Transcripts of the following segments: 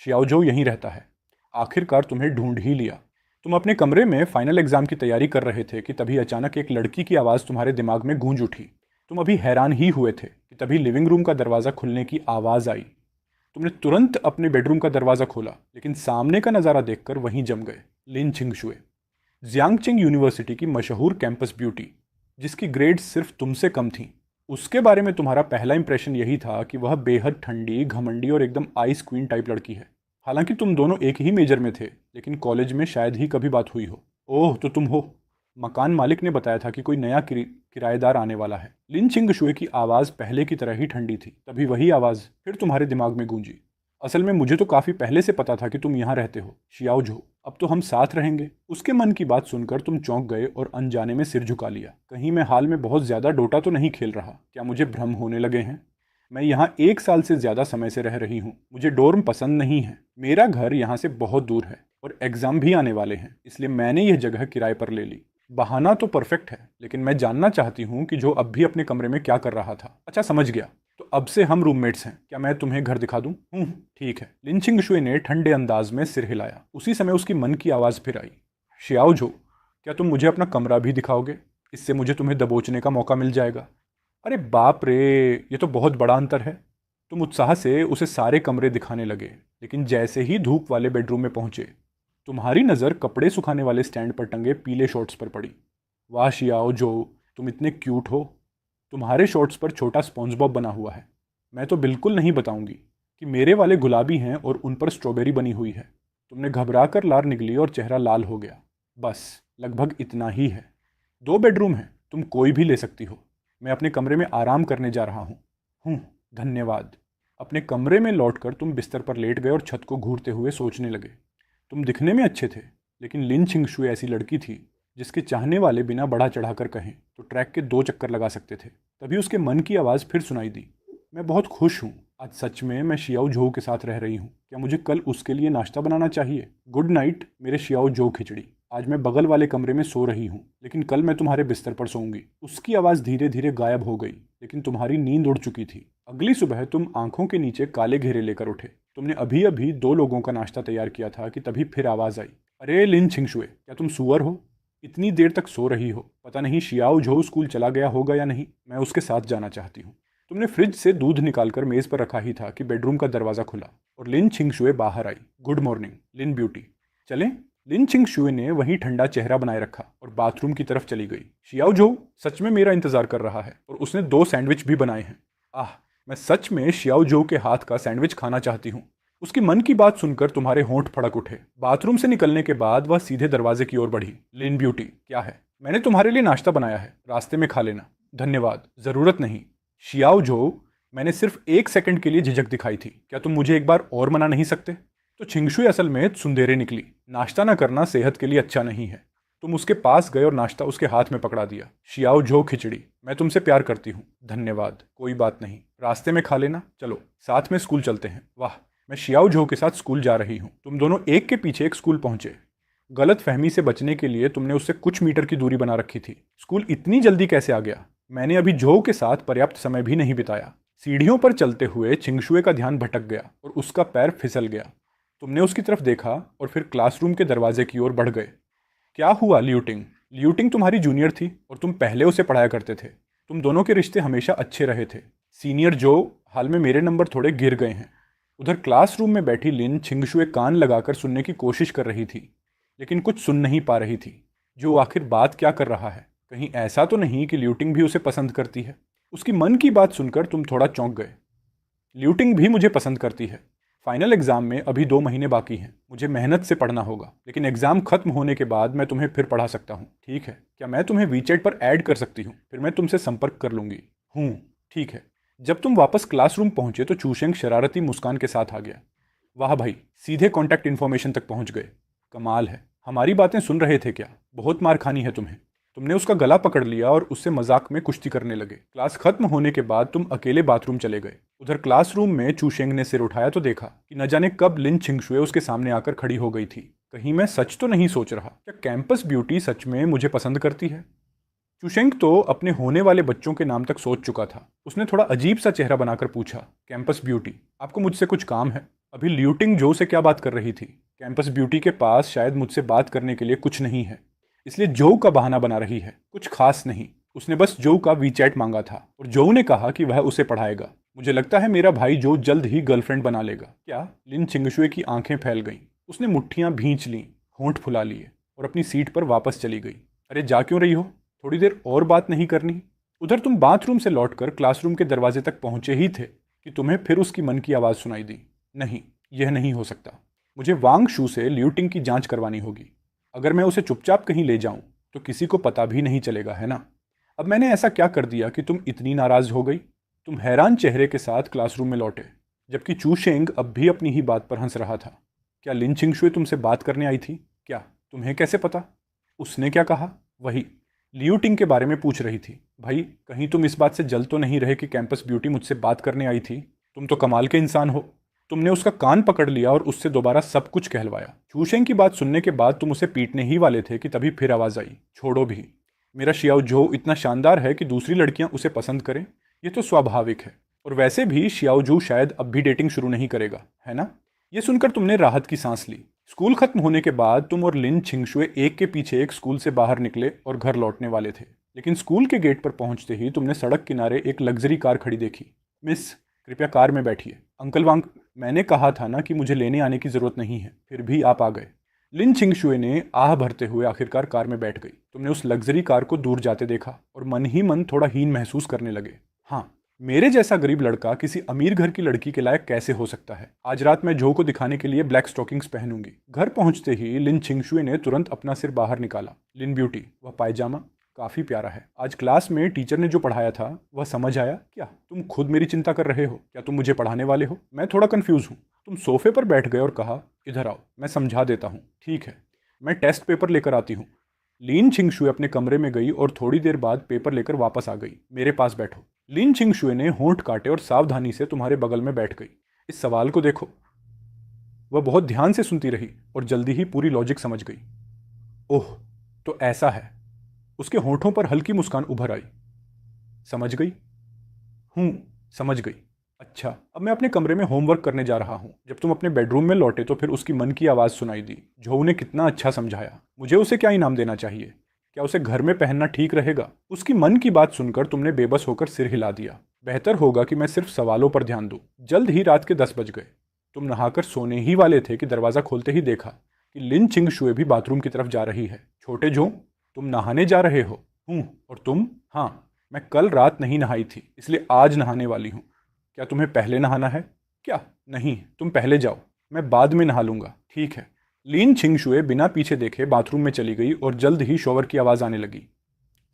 शियाओजो यहीं रहता है। आखिरकार तुम्हें ढूंढ ही लिया। तुम अपने कमरे में फाइनल एग्जाम की तैयारी कर रहे थे कि तभी अचानक एक लड़की की आवाज़ तुम्हारे दिमाग में गूंज उठी। तुम अभी हैरान ही हुए थे कि तभी लिविंग रूम का दरवाज़ा खुलने की आवाज़ आई। तुमने तुरंत अपने बेडरूम का दरवाज़ा खोला, लेकिन सामने का नज़ारा देखकर वहीं जम गए। लिन छिंगशुए, जियांगचिंग यूनिवर्सिटी की मशहूर कैंपस ब्यूटी, जिसकी ग्रेड्स सिर्फ तुमसे कम थीं। उसके बारे में तुम्हारा पहला इंप्रेशन यही था कि वह बेहद ठंडी, घमंडी और एकदम आइस क्वीन टाइप लड़की है। हालांकि तुम दोनों एक ही मेजर में थे, लेकिन कॉलेज में शायद ही कभी बात हुई हो। ओह, तो तुम हो। मकान मालिक ने बताया था कि कोई नया किराएदार आने वाला है। लिन छिंगशुए की आवाज़ पहले की तरह ही ठंडी थी। तभी वही आवाज़ फिर तुम्हारे दिमाग में गूंजी। असल में मुझे तो काफ़ी पहले से पता था कि तुम यहाँ रहते हो, शियाओजो। अब तो हम साथ रहेंगे। उसके मन की बात सुनकर तुम चौंक गए और अनजाने में सिर झुका लिया। कहीं मैं हाल में बहुत ज़्यादा डोटा तो नहीं खेल रहा? क्या मुझे भ्रम होने लगे हैं? मैं यहाँ 1 साल से ज़्यादा समय से रह रही हूँ। मुझे डोर्म पसंद नहीं है। मेरा घर यहाँ से बहुत दूर है और एग्ज़ाम भी आने वाले हैं, इसलिए मैंने यह जगह किराए पर ले ली। बहाना तो परफेक्ट है, लेकिन मैं जानना चाहती हूँ कि जो अब भी अपने कमरे में क्या कर रहा था। अच्छा, समझ गया। तो अब से हम रूममेट्स हैं। क्या मैं तुम्हें घर दिखा दूँ? ठीक है। लिन छिंगशुए ने ठंडे अंदाज में सिर हिलाया। उसी समय उसकी मन की आवाज़ फिर आई। शियाओजो, क्या तुम मुझे अपना कमरा भी दिखाओगे? इससे मुझे तुम्हें दबोचने का मौका मिल जाएगा। अरे बाप रे, ये तो बहुत बड़ा अंतर है। तुम उत्साह से उसे सारे कमरे दिखाने लगे, लेकिन जैसे ही धूप वाले बेडरूम में पहुंचे, तुम्हारी नज़र कपड़े सुखाने वाले स्टैंड पर टंगे पीले शॉर्ट्स पर पड़ी। वाह शियाओजो, तुम इतने क्यूट हो। तुम्हारे शॉर्ट्स पर छोटा स्पॉन्ज बॉब बना हुआ है। मैं तो बिल्कुल नहीं बताऊंगी कि मेरे वाले गुलाबी हैं और उन पर स्ट्रॉबेरी बनी हुई है। तुमने घबरा कर लार निकली और चेहरा लाल हो गया। बस, लगभग इतना ही है। 2 बेडरूम हैं, तुम कोई भी ले सकती हो। मैं अपने कमरे में आराम करने जा रहा हूँ। धन्यवाद। अपने कमरे में लौटकर तुम बिस्तर पर लेट गए और छत को घूरते हुए सोचने लगे। तुम दिखने में अच्छे थे, लेकिन लिन छिंगशुए ऐसी लड़की थी जिसके चाहने वाले बिना बढ़ा चढ़ाकर कहें तो ट्रैक के 2 चक्कर लगा सकते थे। तभी उसके मन की आवाज़ फिर सुनाई दी। मैं बहुत खुश हूँ। आज सच में मैं शियाओजो के साथ रह रही हूँ। क्या मुझे कल उसके लिए नाश्ता बनाना चाहिए? गुड नाइट मेरे शियाओजो खिचड़ी। आज मैं बगल वाले कमरे में सो रही हूँ, लेकिन कल मैं तुम्हारे बिस्तर पर सोऊंगी। उसकी आवाज़ धीरे धीरे गायब हो गई, लेकिन तुम्हारी नींद उड़ चुकी थी। अगली सुबह तुम आंखों के नीचे काले घेरे लेकर उठे। तुमने अभी अभी 2 लोगों का नाश्ता तैयार किया था कि तभी फिर आवाज़ आई। अरे लिन छिंगशुए, क्या तुम सुअर हो? इतनी देर तक सो रही हो। पता नहीं शियाओजो स्कूल चला गया होगा या नहीं। मैं उसके साथ जाना चाहती हूँ। तुमने फ्रिज से दूध निकालकर मेज़ पर रखा ही था कि बेडरूम का दरवाज़ा खुला और लिन छिंगशुए बाहर आई। गुड मॉर्निंग लिन ब्यूटी, चलें? लिन छिंगशुए ने वही ठंडा चेहरा बनाए रखा और बाथरूम की तरफ चली गई। शियाओजो सच में मेरा इंतजार कर रहा है और उसने 2 सैंडविच भी बनाए हैं। आह, मैं सच में शियाओजो के हाथ का सैंडविच खाना चाहती हूँ। उसकी मन की बात सुनकर तुम्हारे होंठ फड़क उठे। बाथरूम से निकलने के बाद वह सीधे दरवाजे की ओर बढ़ी। लिन ब्यूटी, क्या है? मैंने तुम्हारे लिए नाश्ता बनाया है, रास्ते में खा लेना। धन्यवाद, ज़रूरत नहीं। शियाओजो, मैंने सिर्फ 1 सेकंड के लिए झिझक दिखाई थी। क्या तुम मुझे एक बार और मना नहीं सकते? तो छिंगशुए असल में सुंदेरे निकली। नाश्ता न करना सेहत के लिए अच्छा नहीं है। तुम उसके पास गए और नाश्ता उसके हाथ में पकड़ा दिया। शियाओजो खिचड़ी, मैं तुमसे प्यार करती हूँ। धन्यवाद, कोई बात नहीं, रास्ते में खा लेना। चलो साथ में स्कूल चलते हैं। वाह, मैं शियाओजो के साथ स्कूल जा रही हूँ। तुम दोनों एक के पीछे एक स्कूल पहुंचे। गलत फहमी से बचने के लिए तुमने उससे कुछ मीटर की दूरी बना रखी थी। स्कूल इतनी जल्दी कैसे आ गया? मैंने अभी जो के साथ पर्याप्त समय भी नहीं बिताया। सीढ़ियों पर चलते हुए छिंगशुए का ध्यान भटक गया और उसका पैर फिसल गया। तुमने उसकी तरफ देखा और फिर क्लासरूम के दरवाजे की ओर बढ़ गए। क्या हुआ ल्यूटिंग? ल्यूटिंग तुम्हारी जूनियर थी और तुम पहले उसे पढ़ाया करते थे। तुम दोनों के रिश्ते हमेशा अच्छे रहे थे। सीनियर जो, हाल में मेरे नंबर थोड़े गिर गए हैं। उधर क्लासरूम में बैठी लिन छिंगशुए कान लगाकर सुनने की कोशिश कर रही थी, लेकिन कुछ सुन नहीं पा रही थी। जो आखिर बात क्या कर रहा है? कहीं ऐसा तो नहीं कि ल्यूटिंग भी उसे पसंद करती है? उसकी मन की बात सुनकर तुम थोड़ा चौंक गए। ल्यूटिंग भी मुझे पसंद करती है। फाइनल एग्जाम में अभी 2 महीने बाकी हैं। मुझे मेहनत से पढ़ना होगा, लेकिन एग्जाम खत्म होने के बाद मैं तुम्हें फिर पढ़ा सकता हूँ। ठीक है? क्या मैं तुम्हें वीचैट पर ऐड कर सकती हूँ? फिर मैं तुमसे संपर्क कर लूंगी। ठीक है। जब तुम वापस क्लासरूम पहुंचे तो चूशेंग शरारती मुस्कान के साथ आ गया। वाह भाई, सीधे कॉन्टैक्ट इन्फॉर्मेशन तक पहुंच गए। कमाल है। हमारी बातें सुन रहे थे क्या? बहुत मार खानी है तुम्हें। तुमने उसका गला पकड़ लिया और उससे मजाक में कुश्ती करने लगे। क्लास खत्म होने के बाद तुम अकेले बाथरूम चले गए। उधर क्लासरूम में चूशेंग ने सिर उठाया तो देखा कि न जाने कब लिन छिंगशुए उसके सामने आकर खड़ी हो गई थी। कहीं मैं सच तो नहीं सोच रहा? क्या कैंपस ब्यूटी सच में मुझे पसंद करती है? चूशेंग तो अपने होने वाले बच्चों के नाम तक सोच चुका था। उसने थोड़ा अजीब सा चेहरा बनाकर पूछा, कैंपस ब्यूटी, आपको मुझसे कुछ काम है? अभी ल्यूटिंग जो से क्या बात कर रही थी? कैंपस ब्यूटी के पास शायद मुझसे बात करने के लिए कुछ नहीं है, इसलिए जो का बहाना बना रही है। कुछ खास नहीं, उसने बस जो का वीचैट मांगा था और जो ने कहा कि वह उसे पढ़ाएगा। मुझे लगता है मेरा भाई जो जल्द ही गर्लफ्रेंड बना लेगा। क्या? लिन चिंगशुए की आंखें फैल गईं। उसने मुट्ठियां भींच लीं, होंठ फुला लिए और अपनी सीट पर वापस चली गई। अरे जा क्यों रही हो? थोड़ी देर और बात नहीं करनी? उधर तुम बाथरूम से लौटकर क्लासरूम के दरवाजे तक पहुंचे ही थे कि तुम्हें फिर उसकी मन की आवाज़ सुनाई दी। नहीं, यह नहीं हो सकता। मुझे वांग शू से ल्यूटिंग की जांच करवानी होगी। अगर मैं उसे चुपचाप कहीं ले जाऊं तो किसी को पता भी नहीं चलेगा, है ना? अब मैंने ऐसा क्या कर दिया कि तुम इतनी नाराज हो गई? तुम हैरान चेहरे के साथ क्लासरूम में लौटे, जबकि चू शेंग अब भी अपनी ही बात पर हंस रहा था। क्या लिन चिंगशुए तुमसे बात करने आई थी? क्या? तुम्हें कैसे पता? उसने क्या कहा? वही, लियू टिंग के बारे में पूछ रही थी। भाई, कहीं तुम इस बात से जल तो नहीं रहे कि कैंपस ब्यूटी मुझसे बात करने आई थी? तुम तो कमाल के इंसान हो। तुमने उसका कान पकड़ लिया और उससे दोबारा सब कुछ कहलवाया। चूशेंग की बात सुनने के बाद तुम उसे पीटने ही वाले थे कि तभी फिर आवाज आई, छोड़ो भी। मेरा शियाओ जो इतना शानदार है कि दूसरी लड़कियां उसे पसंद करें, ये तो स्वाभाविक है। और वैसे भी शियाओ जू शायद अब भी डेटिंग शुरू नहीं करेगा, है ना? ये सुनकर तुमने राहत की सांस ली। स्कूल खत्म होने के बाद तुम और लिन छिंगशुए एक के पीछे एक स्कूल से बाहर निकले और घर लौटने वाले थे, लेकिन स्कूल के गेट पर पहुंचते ही तुमने सड़क किनारे एक लग्जरी कार खड़ी देखी। मिस, कृपया कार में बैठिए। अंकल वांग, मैंने कहा था ना कि मुझे लेने आने की जरूरत नहीं है, फिर भी आप आ गए। लिन छिंगशुए ने आह भरते हुए आखिरकार कार में बैठ गई। तुमने उस लग्जरी कार को दूर जाते देखा और मन ही मन थोड़ा हीन महसूस करने लगे। हाँ, मेरे जैसा गरीब लड़का किसी अमीर घर की लड़की के लायक कैसे हो सकता है? आज रात मैं जो को दिखाने के लिए ब्लैक स्टॉकिंग्स पहनूंगी। घर पहुंचते ही लिन छिंगशुए ने तुरंत अपना सिर बाहर निकाला। लिन ब्यूटी, वह पायजामा काफी प्यारा है। आज क्लास में टीचर ने जो पढ़ाया था वह समझ आया क्या? तुम खुद मेरी चिंता कर रहे हो? क्या तुम मुझे पढ़ाने वाले हो? मैं थोड़ा कंफ्यूज हूँ। तुम सोफे पर बैठ गए और कहा, इधर आओ, मैं समझा देता हूँ। ठीक है, मैं टेस्ट पेपर लेकर आती हूँ। लीन छिंगशुए अपने कमरे में गई और थोड़ी देर बाद पेपर लेकर वापस आ गई। मेरे पास बैठो। लीन छिंगशुए ने होंठ काटे और सावधानी से तुम्हारे बगल में बैठ गई। इस सवाल को देखो। वह बहुत ध्यान से सुनती रही और जल्दी ही पूरी लॉजिक समझ गई। ओह, तो ऐसा है। उसके होंठों पर हल्की मुस्कान उभर आई। समझ गई? समझ गई। अच्छा, अब मैं अपने कमरे में होमवर्क करने जा रहा हूँ। जब तुम अपने बेडरूम में लौटे तो फिर उसकी मन की आवाज़ सुनाई दी। झोऊ ने कितना अच्छा समझाया। मुझे उसे क्या इनाम देना चाहिए? क्या उसे घर में पहनना ठीक रहेगा? उसकी मन की बात सुनकर तुमने बेबस होकर सिर हिला दिया। बेहतर होगा कि मैं सिर्फ सवालों पर ध्यान दूं। जल्द ही रात के 10 बज गए। तुम नहाकर सोने ही वाले थे कि दरवाज़ा खोलते ही देखा कि लिन चिंगशुए भी बाथरूम की तरफ जा रही है। छोटे झों, तुम नहाने जा रहे हो? और तुम? हाँ, मैं कल रात नहीं नहाई थी, इसलिए आज नहाने वाली हूँ। क्या तुम्हें पहले नहाना है? क्या? नहीं, तुम पहले जाओ, मैं बाद में नहा लूंगा। ठीक है। लीन छिंगशुए बिना पीछे देखे बाथरूम में चली गई और जल्द ही शॉवर की आवाज़ आने लगी।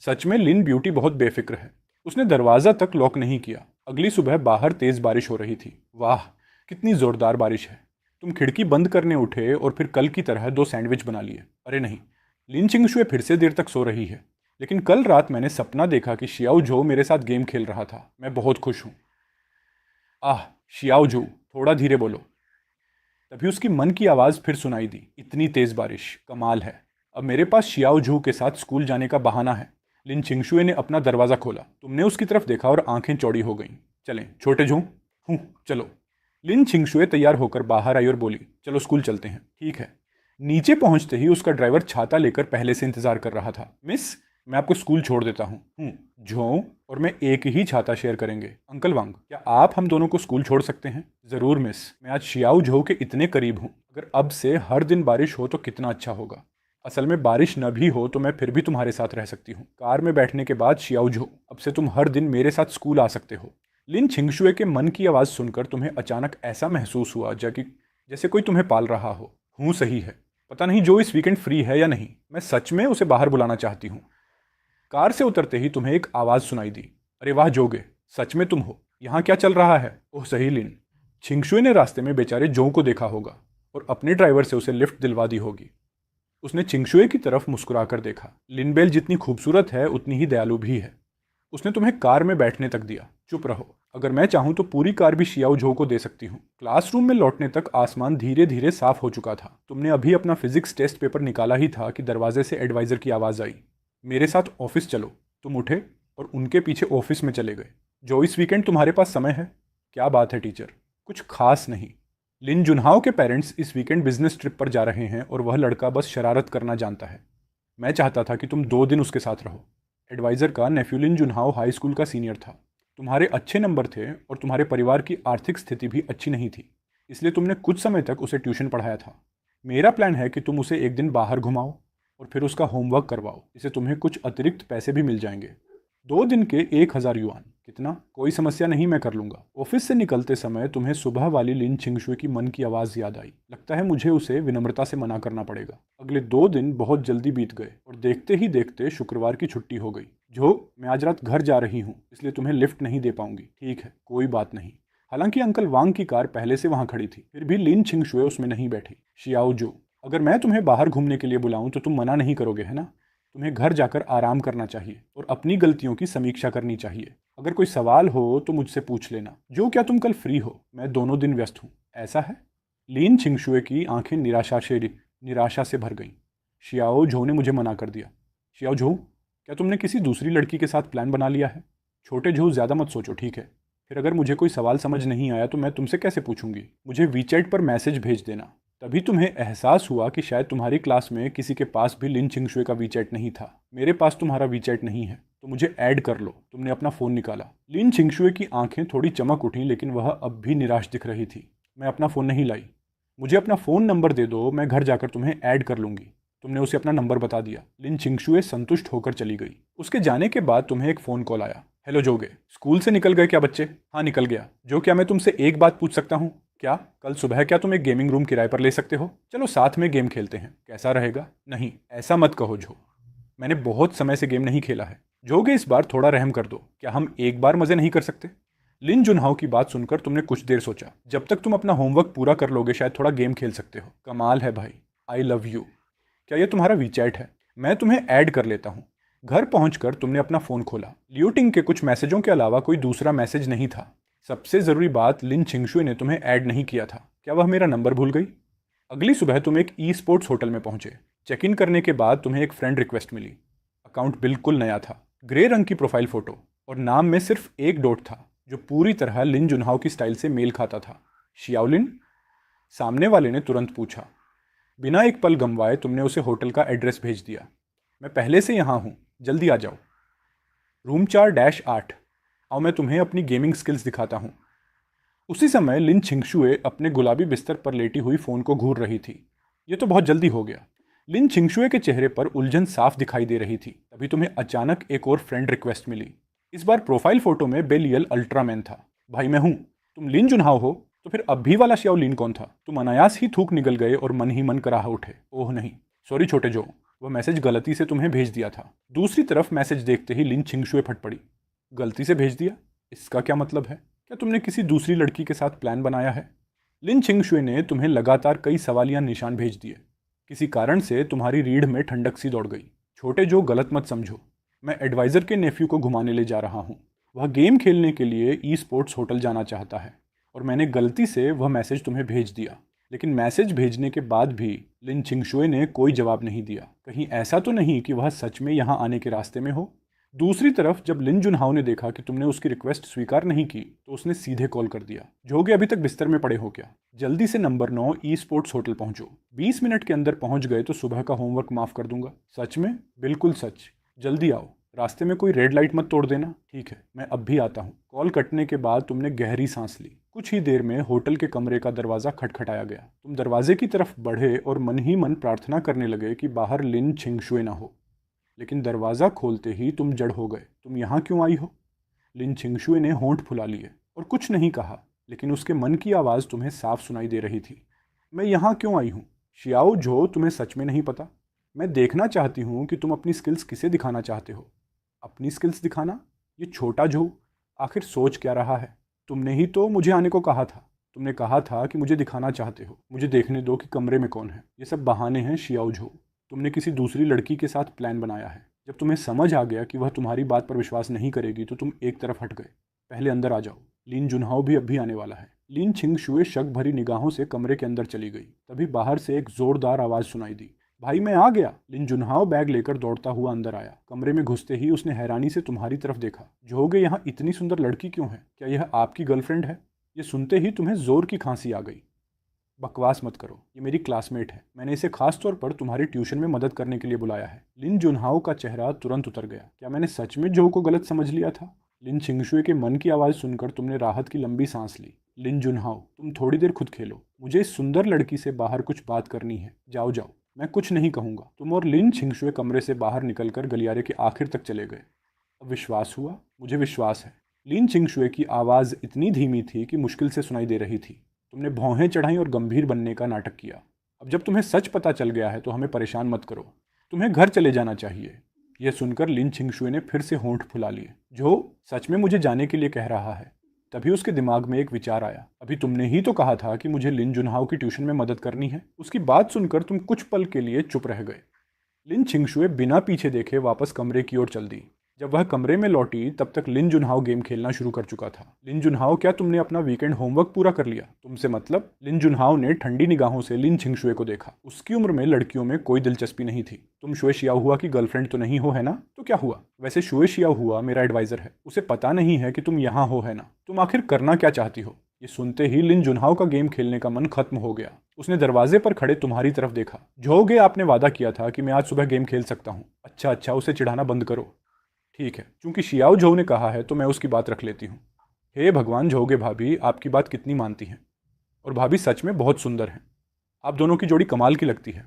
सच में लिन ब्यूटी बहुत बेफिक्र है। उसने दरवाज़ा तक लॉक नहीं किया। अगली सुबह बाहर तेज़ बारिश हो रही थी। वाह, कितनी ज़ोरदार बारिश है। तुम खिड़की बंद करने उठे और फिर कल की तरह 2 सैंडविच बना लिए। अरे नहीं, लिन छिंगशुए फिर से देर तक सो रही है। लेकिन कल रात मैंने सपना देखा कि शियाओ झो मेरे साथ गेम खेल रहा था। मैं बहुत खुश हूँ। आह, शियाओ झो, थोड़ा धीरे बोलो। तभी उसकी मन की आवाज़ फिर सुनाई दी। इतनी तेज़ बारिश, कमाल है। अब मेरे पास शियाओ झू के साथ स्कूल जाने का बहाना है। लिन चिंगशुए ने अपना दरवाज़ा खोला। तुमने उसकी तरफ देखा और आंखें चौड़ी हो गईं। चलें छोटे झू। चलो। लिन छिंगशुए तैयार होकर बाहर आई और बोली, चलो स्कूल चलते हैं। ठीक है। नीचे पहुंचते ही उसका ड्राइवर छाता लेकर पहले से इंतजार कर रहा था। मिस, मैं आपको स्कूल छोड़ देता हूँ। झो और मैं एक ही छाता शेयर करेंगे। अंकल वांग, क्या आप हम दोनों को स्कूल छोड़ सकते हैं? ज़रूर मिस, मैं आज शियाओ झो के इतने करीब हूँ। अगर अब से हर दिन बारिश हो तो कितना अच्छा होगा। असल में बारिश न भी हो तो मैं फिर भी तुम्हारे साथ रह सकती हूँ। कार में बैठने के बाद शियाओ झो, अब से तुम हर दिन मेरे साथ स्कूल आ सकते हो। लिन छिंगशुए के मन की आवाज़ सुनकर तुम्हें अचानक ऐसा महसूस हुआ जैसे कोई तुम्हें पाल रहा हो। सही है। पता नहीं जो इस वीकेंड फ्री है या नहीं। मैं सच में उसे बाहर बुलाना चाहती हूँ। कार से उतरते ही तुम्हें एक आवाज़ सुनाई दी। अरे वाह जोगे, सच में तुम हो। यहाँ क्या चल रहा है? ओह सही लिन। छिंगशुए ने रास्ते में बेचारे जो को देखा होगा और अपने ड्राइवर से उसे लिफ्ट दिलवा दी होगी। उसने चिंगशुए की तरफ मुस्कुराकर देखा। लिनबेल जितनी खूबसूरत है उतनी ही दयालु भी है। उसने तुम्हें कार में बैठने तक दिया। चुप रहो। अगर मैं चाहूँ तो पूरी कार भी शियाओ झो को दे सकती हूँ। क्लासरूम में लौटने तक आसमान धीरे धीरे साफ हो चुका था। तुमने अभी अपना फिजिक्स टेस्ट पेपर निकाला ही था कि दरवाजे से एडवाइज़र की आवाज़ आई, मेरे साथ ऑफिस चलो। तुम उठे और उनके पीछे ऑफिस में चले गए। जो इस वीकेंड तुम्हारे पास समय है? क्या बात है टीचर? कुछ खास नहीं। लिन जुनहाओ के पेरेंट्स इस वीकेंड बिजनेस ट्रिप पर जा रहे हैं और वह लड़का बस शरारत करना जानता है। मैं चाहता था कि तुम 2 दिन उसके साथ रहो। एडवाइज़र का नेफ्यू लिन जुनहाओ हाई स्कूल का सीनियर था। तुम्हारे अच्छे नंबर थे और तुम्हारे परिवार की आर्थिक स्थिति भी अच्छी नहीं थी, इसलिए तुमने कुछ समय तक उसे ट्यूशन पढ़ाया था। मेरा प्लान है कि तुम उसे एक दिन बाहर घुमाओ और फिर उसका होमवर्क करवाओ। इससे तुम्हें कुछ अतिरिक्त पैसे भी मिल जाएंगे। 2 दिन के 1,000 युआन। कितना? कोई समस्या नहीं, मैं कर लूंगा। ऑफिस से निकलते समय तुम्हें सुबह वाली लिन छिंगशुए की मन की आवाज़ याद आई। लगता है मुझे उसे विनम्रता से मना करना पड़ेगा। अगले 2 दिन बहुत जल्दी बीत गए और देखते ही देखते शुक्रवार की छुट्टी हो गई। जो मैं आज रात घर जा रही हूँ, इसलिए तुम्हें लिफ्ट नहीं दे पाऊंगी। ठीक है, कोई बात नहीं। हालांकि अंकल वांग की कार पहले से वहां खड़ी थी, फिर भी लिन छिंगशुए उसमें नहीं बैठी। शियाओ जो, अगर मैं तुम्हें बाहर घूमने के लिए बुलाऊं तो तुम मना नहीं करोगे, है ना? तुम्हें घर जाकर आराम करना चाहिए और अपनी गलतियों की समीक्षा करनी चाहिए। अगर कोई सवाल हो तो मुझसे पूछ लेना। जो, क्या तुम कल फ्री हो? मैं दोनों दिन व्यस्त हूँ। ऐसा है? लीन छिंगशुए की आंखें निराशा से भर गईं। शियाओ झो ने मुझे मना कर दिया। शियाओ झो, क्या तुमने किसी दूसरी लड़की के साथ प्लान बना लिया है? छोटे झो, ज़्यादा मत सोचो, ठीक है? फिर अगर मुझे कोई सवाल समझ नहीं आया तो मैं तुमसे कैसे पूछूंगी? मुझे वीचैट पर मैसेज भेज देना। तभी तुम्हें एहसास हुआ कि शायद तुम्हारी क्लास में किसी के पास भी लिन छिंगशुए का वीचैट नहीं था। मेरे पास तुम्हारा वीचैट नहीं है, तो मुझे ऐड कर लो। तुमने अपना फ़ोन निकाला। लिन छिंगशुए की आंखें थोड़ी चमक उठीं, लेकिन वह अब भी निराश दिख रही थी। मैं अपना फ़ोन नहीं लाई। मुझे अपना फ़ोन नंबर दे दो, मैं घर जाकर तुम्हें ऐड कर लूँगी। तुमने उसे अपना नंबर बता दिया। लिन छिंगशुए संतुष्ट होकर चली गई। उसके जाने के बाद तुम्हें एक फ़ोन कॉल आया। हेलो जोगे, स्कूल से निकल गए क्या बच्चे? हाँ, निकल गया। जो, क्या मैं तुमसे एक बात पूछ सकता हूँ? क्या? कल सुबह क्या तुम एक गेमिंग रूम किराए पर ले सकते हो? चलो साथ में गेम खेलते हैं, कैसा रहेगा? नहीं, ऐसा मत कहो जो, मैंने बहुत समय से गेम नहीं खेला है। जोगे, इस बार थोड़ा रहम कर दो। क्या हम एक बार मजे नहीं कर सकते? लिन जुनहाओ की बात सुनकर तुमने कुछ देर सोचा। जब तक तुम अपना होमवर्क पूरा कर लोगे शायद थोड़ा गेम खेल सकते हो। कमाल है भाई, आई लव यू। क्या ये तुम्हारा वीचैट है? मैं तुम्हें ऐड कर लेता हूँ। घर पहुंचकर तुमने अपना फ़ोन खोला। लियोटिंग के कुछ मैसेजों के अलावा कोई दूसरा मैसेज नहीं था। सबसे ज़रूरी बात, लिन छिंगशुए ने तुम्हें ऐड नहीं किया था। क्या वह मेरा नंबर भूल गई? अगली सुबह तुम एक ई स्पोर्ट्स होटल में पहुंचे। चेक इन करने के बाद तुम्हें एक फ्रेंड रिक्वेस्ट मिली। अकाउंट बिल्कुल नया था, ग्रे रंग की प्रोफाइल फ़ोटो और नाम में सिर्फ एक डॉट था, जो पूरी तरह लिन जुनहाओ की स्टाइल से मेल खाता था। शियाओलिन? सामने वाले ने तुरंत पूछा। बिना एक पल गंवाए तुमने उसे होटल का एड्रेस भेज दिया। मैं पहले से यहाँ हूँ, जल्दी आ जाओ। रूम 4-8। आओ मैं तुम्हें अपनी गेमिंग स्किल्स दिखाता हूँ। उसी समय लिन छिंगशुए अपने गुलाबी बिस्तर पर लेटी हुई फ़ोन को घूर रही थी। ये तो बहुत जल्दी हो गया। लिन छिंगशुए के चेहरे पर उलझन साफ दिखाई दे रही थी। तभी तुम्हें अचानक एक और फ्रेंड रिक्वेस्ट मिली। इस बार प्रोफाइल फ़ोटो में बेलियल अल्ट्रामैन था। भाई मैं हूँ। तुम लिन जुनहाओ हो? तो फिर अब भी वाला श्याओ लिन कौन था? तुम अनायास ही थूक निकल गए और मन ही मन कराह उठे। ओह नहीं, सॉरी छोटे जो, वह मैसेज गलती से तुम्हें भेज दिया था। दूसरी तरफ मैसेज देखते ही लिन छिंगशुए फट पड़ी। गलती से भेज दिया? इसका क्या मतलब है? क्या तुमने किसी दूसरी लड़की के साथ प्लान बनाया है? लिन छिंगशुए ने तुम्हें लगातार कई सवालिया निशान भेज दिए। किसी कारण से तुम्हारी रीढ़ में ठंडक सी दौड़ गई। छोटे जो, गलत मत समझो। मैं एडवाइज़र के नेफ्यू को घुमाने ले जा रहा हूँ। वह गेम खेलने के लिए ई स्पोर्ट्स होटल जाना चाहता है और मैंने गलती से वह मैसेज तुम्हें भेज दिया। लेकिन मैसेज भेजने के बाद भी लिन छिंगशुए ने कोई जवाब नहीं दिया। कहीं ऐसा तो नहीं कि वह सच में यहाँ आने के रास्ते में हो? दूसरी तरफ जब लिन जुनहाओ ने देखा कि तुमने उसकी रिक्वेस्ट स्वीकार नहीं की तो उसने सीधे कॉल कर दिया। जोगे, अभी तक बिस्तर में पड़े हो क्या? जल्दी से नंबर 9 ई स्पोर्ट्स होटल पहुंचो। 20 मिनट के अंदर पहुंच गए तो सुबह का होमवर्क माफ कर दूंगा। सच में? बिल्कुल सच। जल्दी आओ। रास्ते में कोई रेड लाइट मत तोड़ देना। ठीक है, मैं अब भी आता हूँ। कॉल कटने के बाद तुमने गहरी सांस ली। कुछ ही देर में होटल के कमरे का दरवाज़ा खटखटाया गया। तुम दरवाजे की तरफ बढ़े और मन ही मन प्रार्थना करने लगे कि बाहर लिन छिंगशुए ना हो। लेकिन दरवाज़ा खोलते ही तुम जड़ हो गए। तुम यहाँ क्यों आई हो? लिन छिंगशुए ने होंठ फुला लिए और कुछ नहीं कहा, लेकिन उसके मन की आवाज़ तुम्हें साफ सुनाई दे रही थी। मैं यहाँ क्यों आई हूँ? शियाओ झो, तुम्हें सच में नहीं पता? मैं देखना चाहती हूँ कि तुम अपनी स्किल्स किसे दिखाना चाहते हो। अपनी स्किल्स दिखाना? ये छोटा झो आखिर सोच क्या रहा है? तुमने ही तो मुझे आने को कहा था। तुमने कहा था कि मुझे दिखाना चाहते हो। मुझे देखने दो कि कमरे में कौन है। ये सब बहाने हैं शियाओ झो। तुमने किसी दूसरी लड़की के साथ प्लान बनाया है। जब तुम्हें समझ आ गया कि वह तुम्हारी बात पर विश्वास नहीं करेगी तो तुम एक तरफ हट गए। पहले अंदर आ जाओ। लिन जुनहाओ भी अभी आने वाला है। लिन छिंगशुए शक भरी निगाहों से कमरे के अंदर चली गई। तभी बाहर से एक जोरदार आवाज़ सुनाई दी। भाई मैं आ गया। लिन जुनहाओ बैग लेकर दौड़ता हुआ अंदर आया। कमरे में घुसते ही उसने हैरानी से तुम्हारी तरफ देखा। जोगे, यहाँ इतनी सुंदर लड़की क्यों है? क्या यह आपकी गर्लफ्रेंड है? ये सुनते ही तुम्हें जोर की खांसी आ गई। बकवास मत करो, ये मेरी क्लासमेट है। मैंने इसे खास तौर पर तुम्हारी ट्यूशन में मदद करने के लिए बुलाया है। लिन जुनहाओ का चेहरा तुरंत उतर गया। क्या मैंने सच में जो को गलत समझ लिया था? लिन छिंगशुए के मन की आवाज़ सुनकर तुमने राहत की लंबी सांस ली। लिन जुनहाओ, तुम थोड़ी देर खुद खेलो, मुझे इस सुंदर लड़की से बाहर कुछ बात करनी है। जाओ जाओ, मैं कुछ नहीं कहूँगा। तुम और लिन छिंगशुए कमरे से बाहर निकलकर गलियारे के आखिर तक चले गए। अब विश्वास हुआ? मुझे विश्वास है। लिन छिंगशुए की आवाज़ इतनी धीमी थी कि मुश्किल से सुनाई दे रही थी। तुमने भौहें चढ़ाई और गंभीर बनने का नाटक किया। अब जब तुम्हें सच पता चल गया है तो हमें परेशान मत करो। तुम्हें घर चले जाना चाहिए। यह सुनकर लिन छिंगशुए ने फिर से होंठ फुला लिए। जो सच में मुझे जाने के लिए कह रहा है। तभी उसके दिमाग में एक विचार आया। अभी तुमने ही तो कहा था कि मुझे लिन जुनहाओ की ट्यूशन में मदद करनी है। उसकी बात सुनकर तुम कुछ पल के लिए चुप रह गए। लिन छिंगशुए बिना पीछे देखे वापस कमरे की ओर चल दी। जब वह कमरे में लौटी तब तक लिन जुनहाओ गेम खेलना शुरू कर चुका था। लिन जुनहाओ, क्या तुमने अपना वीकेंड होमवर्क पूरा कर लिया? तुमसे मतलब? लिन जुनहाओ ने ठंडी निगाहों से लिन छिंगशुए को देखा। उसकी उम्र में लड़कियों में कोई दिलचस्पी नहीं थी। तुम शुए शियाओ हुआ की गर्लफ्रेंड तो नहीं हो, है ना? तो क्या हुआ? वैसे शुए शियाओ हुआ मेरा एडवाइजर है। उसे पता नहीं है कि तुम यहाँ हो, है ना? तुम आखिर करना क्या चाहती हो? ये सुनते ही लिन जुनहाओ का गेम खेलने का मन खत्म हो गया। उसने दरवाजे पर खड़े तुम्हारी तरफ देखा। झोगे, आपने वादा किया था कि मैं आज सुबह गेम खेल सकता हूँ। अच्छा अच्छा, उसे चिढ़ाना बंद करो। ठीक है, क्योंकि शियाओ झोउ ने कहा है तो मैं उसकी बात रख लेती हूँ। हे भगवान, झोगे भाभी आपकी बात कितनी मानती हैं। और भाभी सच में बहुत सुंदर हैं। आप दोनों की जोड़ी कमाल की लगती है।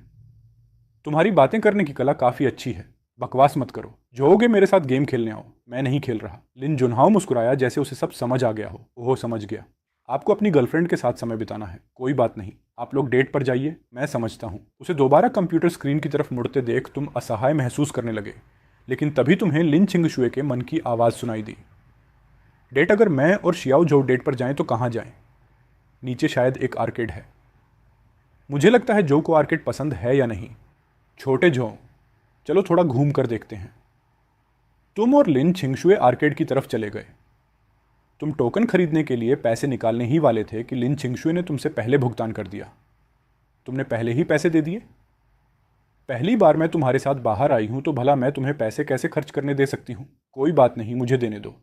तुम्हारी बातें करने की कला काफ़ी अच्छी है। बकवास मत करो। झोगे, मेरे साथ गेम खेलने आओ। मैं नहीं खेल रहा। लिन जुनहाओ मुस्कुराया जैसे उसे सब समझ आ गया हो। ओह, समझ गया। आपको अपनी गर्लफ्रेंड के साथ समय बिताना है। कोई बात नहीं, आप लोग डेट पर जाइए, मैं समझता हूँ। उसे दोबारा कंप्यूटर स्क्रीन की तरफ मुड़ते देख तुम असहाय महसूस करने लगे। लेकिन तभी तुम्हें लिन छिंगशुए के मन की आवाज़ सुनाई दी। डेट? अगर मैं और शियाओ झोउ डेट पर जाएं तो कहाँ जाएं? नीचे शायद एक आर्केड है। मुझे लगता है जो को आर्केड पसंद है या नहीं। छोटे झोउ, चलो थोड़ा घूम कर देखते हैं। तुम और लिन छिंगशुए आर्केड की तरफ चले गए। तुम टोकन खरीदने के लिए पैसे निकालने ही वाले थे कि लिन छिंगशुए ने तुमसे पहले भुगतान कर दिया। तुमने पहले ही पैसे दे दिए? पहली बार मैं तुम्हारे साथ बाहर आई हूं तो भला मैं तुम्हें पैसे कैसे खर्च करने दे सकती हूं? कोई बात नहीं, मुझे देने दो।